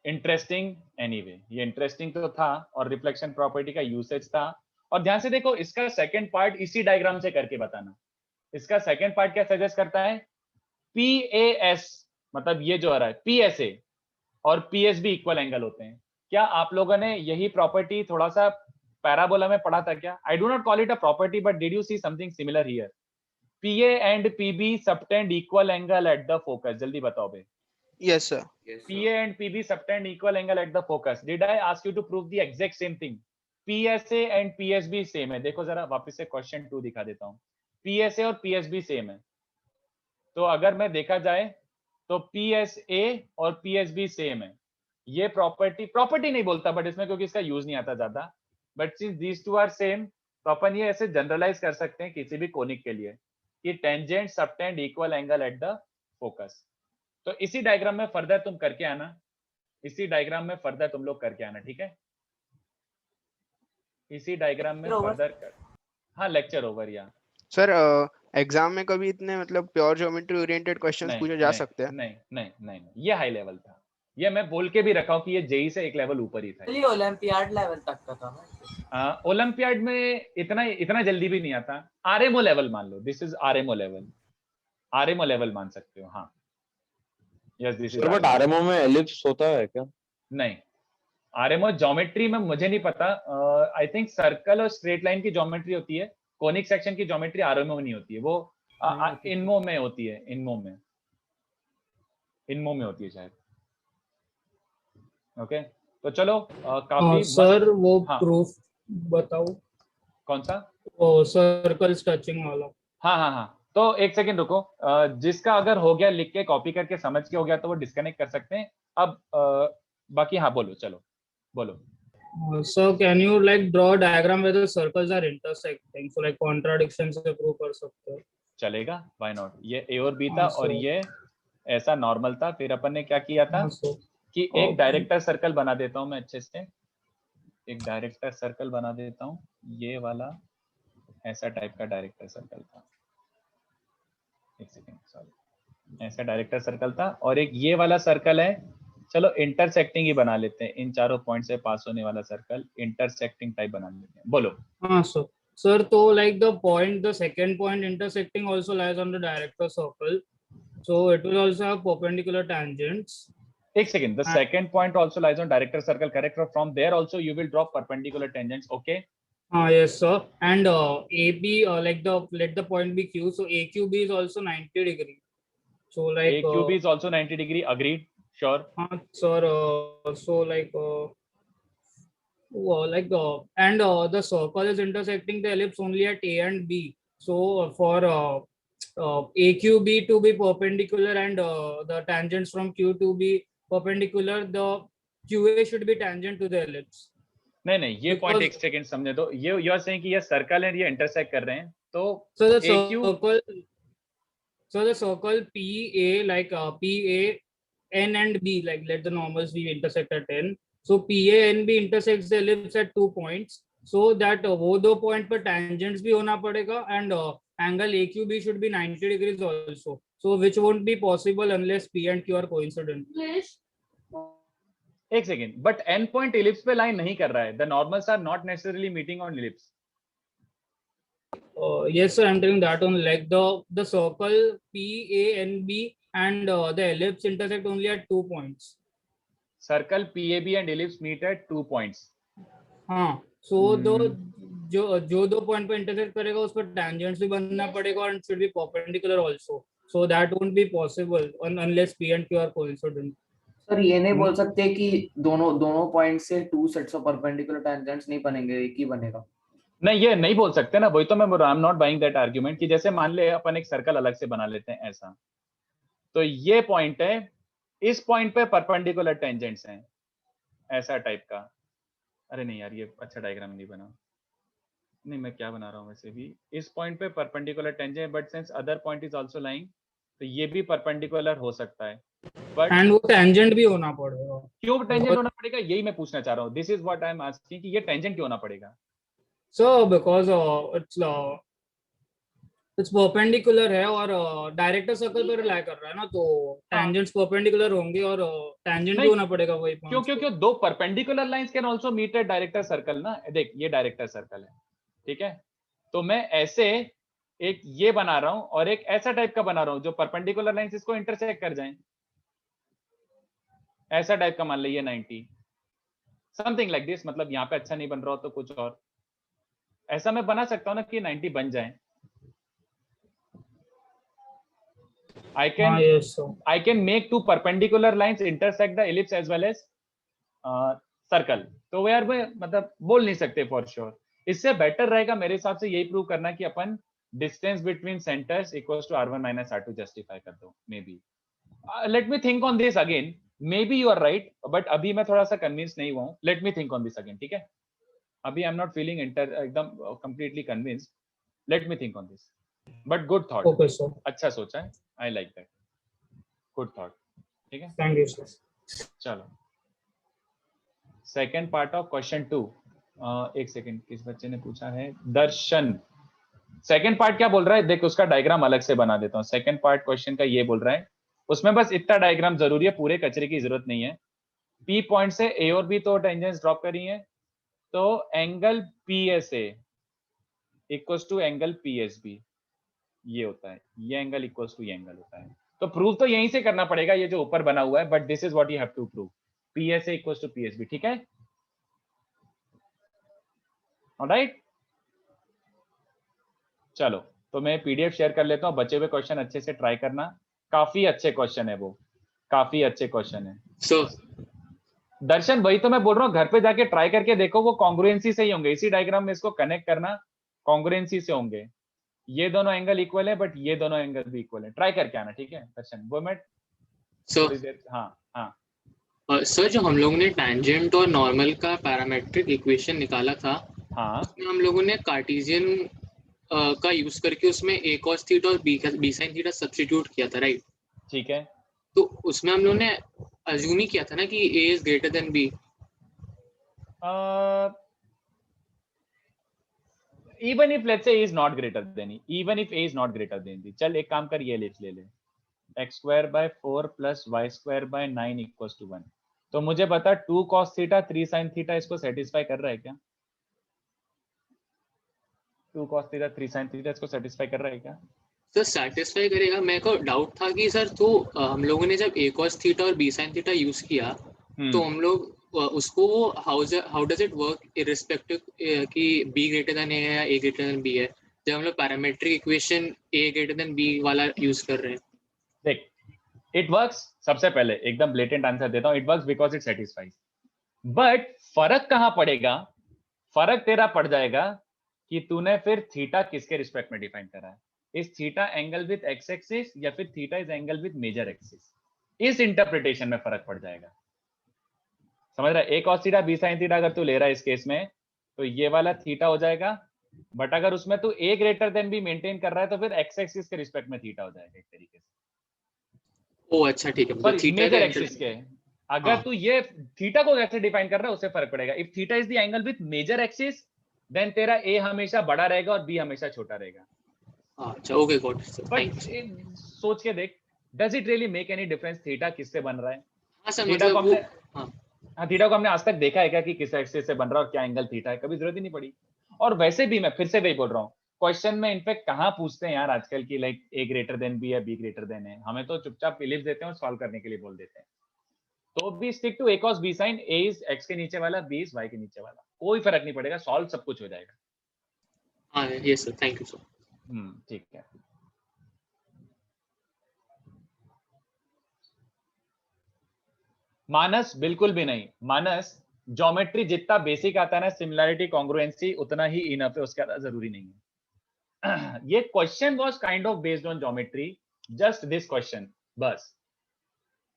interesting anyway. ये इंटरेस्टिंग तो था और रिफ्लेक्शन प्रॉपर्टी का यूसेज था। और ध्यान से देखो, इसका सेकंड पार्ट इसी डायग्राम से करके बताना। इसका सेकंड पार्ट क्या सजेस्ट करता है? PAS मतलब ये जो आ रहा है PSA और PSB इक्वल एंगल होते हैं। क्या आप लोगों ने यही प्रॉपर्टी थोड़ा सा पैराबोला में पढ़ा था क्या? I do not call it a property but did you see something similar here? PA and PB subtend equal angle at the focus. जल्दी बताओ बे। Yes sir. PA and PB subtend equal angle at the focus. Did I ask you to prove the exact same thing? PSA and PSB same है। देखो जरा वापस से question 2 दिखा देता हूँ। PSA और PSB सेम है। तो अगर मैं देखा जाए तो PSA और PSB सेम है। ये प्रॉपर्टी नहीं बोलता बट इसमें क्योंकि इसका यूज नहीं आता ज्यादा, but since these two are same तो अपन ये ऐसे जनरलाइज कर सकते हैं किसी भी कोनिक के लिए कि tangent subtend equal angle at the focus. तो इसी डायग्राम में फर्दर तुम करके आना, इसी डायग्राम में फर्दर तुम लोग करके आना, ठीक है? इसी डायग्राम में फर्दर कर। हाँ, लेक्चर ओवर। या सर एग्जाम में कभी इतने मतलब प्योर ज्योमेट्री ओरिएंटेड क्वेश्चंस पूछे जा सकते हैं? नहीं, ये हाई लेवल था। ये मैं बोल के भी रखा हूँ कि ये जेई से एक लेवल ऊपर ही था। ये ओलंपियाड लेवल तक का था ना? ओलंपियाड में इतना जल्दी भी नहीं आता। आरएमओ लेवल मान लो, this is RMO level. RMO level मान सकते हो। हाँ, yes this is. But RMO में एलिप्स होता है क्या? नहीं, आरएमओ ज्योमेट्री में मुझे नहीं पता। आई थिंक सर्कल और स्ट्रेट लाइन की ज्योमेट्री होती है, कोनिक सेक्शन की ज्योमेट्री आरएमओ में नहीं होती है, वो इनमो में होती है। इनमो में होती है शायद। ओके, तो चलो काफी सर वो प्रूफ बताओ। कौन सा? वो सर्कल्स टचिंग वाला। हाँ, तो एक सेकंड रुको। जिसका अगर हो गया लिख के कॉपी करके समझ के हो गया तो वो डिस्कनेक्ट कर सकते हैं। अब बाकी हाँ बोलो, चलो बोलो। So can you like draw a diagram where the circles are intersecting? So like contradiction से प्रूव कर सकते हो? चलेगा, व्हाई नॉट। ये ए और बी था और ये ऐसा नॉर्मल था। फिर अपन ने क्या किया था कि एक डायरेक्टर सर्कल बना देता हूं मैं अच्छे से। एक डायरेक्टर सर्कल बना देता हूं, ये वाला ऐसा टाइप का डायरेक्टर सर्कल था। एक सेकंड, सॉरी, ऐसा डायरेक्टर सर्कल था। और एक ये वाला सर्कल है, चलो इंटरसेक्टिंग ही बना लेते हैं। इन चारों पॉइंट से पास होने वाला सर्कल इंटरसेक्टिंग टाइप बना लेते हैं। बोलो। हाँ सर, तो like the second point intersecting also lies on the director circle, so it will also have perpendicular tangents. एक second, the second point also lies on director circle, correct? From there also you will draw perpendicular tangents, okay? Yes sir. And AB let the point be Q, so AQB is also 90 degree. So like AQB is also 90 degree, agreed, sure. Sir, so and the circle is intersecting the ellipse only at A and B. So for AQB to be perpendicular and the tangents from Q to be perpendicular, the QA should be tangent to the ellipse. नहीं नहीं, ये point Because- एक second समझे दो, ये you are saying कि ये circle है, ये इंटरसेक्ट कर रहे हैं, तो So the AQ circle PA, like PA N and B, like let the normals be intersect at N. So PA and B intersects the ellipse at 2 points. So that वो दो point पर tangents भी होना पड़ेगा and angle AQB should be 90 degrees also. So which won't be possible unless P and Q are coincident. एक second, but N point ellipse पे line नहीं कर रहा है, the normals are not necessarily meeting on ellipse. Yes, sir, I'm telling that on like the circle PA and B and the ellipse intersect only at 2 points. Circle PAB and ellipse meet at 2 points. हाँ, so जो दो point पे intersect करेगा उस पर tangents भी बनना पड़ेगा और should be perpendicular also. So that won't be possible unless P and Q are coincident. Sir ये नहीं बोल सकते कि दोनों पॉइंट से 2 सेट्स ऑफ परपेंडिकुलर टेंजेंट्स नहीं बनेंगे, एक ही बनेगा. नहीं, ये नहीं बोल सकते ना, वही तो मैं बोल रहा हूं, आई am not buying that argument कि जैसे मान ले अपन एक सर्कल अलग से बना लेते हैं ऐसा, तो ये पॉइंट है, इस पॉइंट पे परपेंडिकुलर टेंजेंट्स हैं ऐसा टाइप का. अरे नहीं यार, ये अच्छा डायग्राम नहीं बना. नहीं, मैं क्या बना रहा हूँ वैसे भी, इस पॉइंट पे perpendicular tangent, but since other point is also lying, तो ये भी परपेंडिकुलर हो सकता है. बट And वो tangent भी होना पड़ेगा. क्यों टेंजेंट होना पड़ेगा, यही मैं पूछना चाह रहा हूँ. This is what I am asking कि ये टेंजेंट क्यों होना पड़ेगा. So because it's perpendicular है और डायरेक्टर सर्कल पर रिलाई कर रहा है ना, तो tangents perpendicular होंगे और tangent भी होना पड़ेगा वही point. क्यों क्यों क्यों दो perpendicular lines can also meet at director circle ना. देख, ये डायरेक्टर सर्कल है, ठीक है, तो मैं ऐसे एक ये बना रहा हूं और एक ऐसा टाइप का बना रहा हूं जो परपेंडिकुलर लाइंस इसको इंटरसेक्ट कर जाएं. ऐसा टाइप का मान लीजिए 90, समथिंग लाइक दिस. मतलब यहाँ पे अच्छा नहीं बन रहा हो तो कुछ और ऐसा मैं बना सकता हूं ना कि 90 बन जाए. I can make two perpendicular lines intersect the ellipse as well as circle. तो यार मैं मतलब बोल नहीं सकते फॉर श्योर. इससे बेटर रहेगा मेरे हिसाब से यही प्रूव करना कि अपन distance between centres equals to R1 minus R2 justify कर दो. Maybe let me think on this again. Maybe you are right, but अभी मैं थोड़ा सा कन्विंस नहीं हुआ हूं. Let me think on this again, ठीक है. अभी आई एम नॉट फीलिंग एकदम completely convinced. Let me think on this, but good thought. Okay, sir. अच्छा सोचा है, I like that. Good thought, ठीक है. Thank you, sir. चलो, सेकेंड पार्ट ऑफ क्वेश्चन 2. एक सेकेंड, किस बच्चे ने पूछा है? दर्शन. सेकेंड पार्ट क्या बोल रहा है, देख उसका डायग्राम अलग से बना देता हूँ. सेकेंड पार्ट क्वेश्चन का ये बोल रहा है, उसमें बस इतना डायग्राम जरूरी है, पूरे कचरे की जरूरत नहीं है. पी पॉइंट से ए और बी तो टेंजेंट्स ड्रॉप करी है, तो angle PSA equals to angle PSB ये होता है. ये एंगल इक्वल्स टू ये एंगल होता है. तो प्रूव तो यहीं से करना पड़ेगा, ये जो ऊपर बना हुआ है, but this is what you have to prove. PSA equals to PSB, ठीक है. ऑलराइट, चलो तो मैं PDF शेयर कर लेता हूँ. बचे हुए क्वेश्चन अच्छे से ट्राई करना, काफी अच्छे क्वेश्चन है वो, काफी अच्छे क्वेश्चन है. दर्शन वही तो मैं बोल रहा हूँ, घर पे जाके ट्राई करके देखो, वो कॉन्ग्रुएंसी से ही होंगे. इसी डायग्राम में इसको कनेक्ट करना, कॉन्ग्रुएंसी से होंगे. ये दोनों एंगल इक्वल है, बट ये दोनों एंगल भी इक्वल है. ट्राई करके आना, ठीक है दर्शन. वो मैं हाँ सर, जो हम लोगों ने टैंजेंट और नॉर्मल का पैरामेट्रिक इक्वेशन निकाला था, हाँ, उसमें हम लोगों ने कार्टेशियन का यूज करके उसमें a cos थीटा और b sin थीटा सब्स्टिट्यूट किया था, राइट? ठीक है. तो उसमें हम लोगों ने अज्यूम ही किया था ना कि a is greater than b. even if let's say a is not greater than e, even if a is not greater than b, चल एक काम कर, ये लिख ले x square by 4 plus y square by 9 equals to 1. तो मुझे बता 2 cos थीटा 3 sin थीटा इसको सेटिस्फाई कर रहा है क्या? 2 cos थीटा 3 sin थीटा इसको सेटिस्फाई कर रहा है क्या? सर सेटिस्फाई करेगा. मेरे को डाउट था कि सर तो हम लोगों ने जब a cos थीटा और b sin थीटा यूज किया, तो हम लोग उसको how does it work irrespective कि b ग्रेटर देन a है या a ग्रेटर देन b है, जब हम लोग parametric equation a greater than b वाला यूज कर रहे हैं. देख, इट वर्क्स. सबसे पहले एकदम ब्लेटेंट आंसर देता हूं, it works because it satisfies. But फर्क कहां पड़ेगा? फर्क तेरा पड़ जाएगा कि तूने फिर थीटा किसके रिस्पेक्ट में डिफाइन करा है. Is theta angle with X axis या फिर theta is angle with major axis? इस इंटरप्रिटेशन में फर्क पड़ जाएगा. समझ रहा है? a cos theta b sin theta अगर तू ले रहा है इस केस में, तो ये वाला थीटा हो जाएगा, बट अगर उसमें तू a greater than b maintain कर रहा है तो फिर x एक्सिस के रिस्पेक्ट में थीटा हो जाएगा एक तरीके से। ओ अच्छा ठीक है, मतलब सॉरी थीटा मेजर का एक्सिस के। अगर हाँ। तू ये थीटा को कैसे डिफाइन कर रहा है उससे फर्क पड़ेगा। If theta is the angle with major axis then तेरा a हमेशा बड़ा रहेगा और b हमेशा छोटा रहेगा। अच्छा okay got it, thank but you. सोच के देख, does it really make any difference theta किससे बन रहा है? हाँ सर थीटा को मतलब वो हमने हाँ थीटा को हमने आज तक देखा है क्या कि किस एक्सिस से बन रहा है और क्या एंगल थीटा है? कभी जरूरत ही नहीं पड़ी। और वैसे भी मैं फिर से वही बोल रहा हूँ, क्वेश्चन में इनफैक्ट कहाँ पूछते हैं यार आजकल की like a greater than b या b ग्रेटर देन है, हमें तो चुपचाप इलिप्स देते हैं और सॉल्व करने के लिए बोल देते हैं। तो भी stick to a cos b sin, a is x के नीचे वाला, b इज y के नीचे वाला, कोई फर्क नहीं पड़ेगा, सॉल्व सब कुछ हो जाएगा। हाँ yes sir, thank you sir. ठीक है। मानस बिल्कुल भी नहीं, मानस ज्योमेट्री जितना बेसिक आता है ना, सिमिलैरिटी कॉन्ग्रुएंसी उतना ही इनफ है, उसके ज्यादा जरूरी नहीं है। ये question was kind of based on geometry, just this question, बस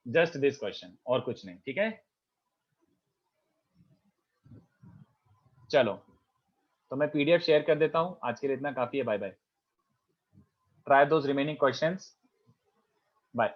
जस्ट दिस क्वेश्चन और कुछ नहीं। ठीक है, चलो तो मैं पीडीएफ शेयर कर देता हूं, आज के लिए इतना काफी है। Bye bye, try those remaining questions, bye.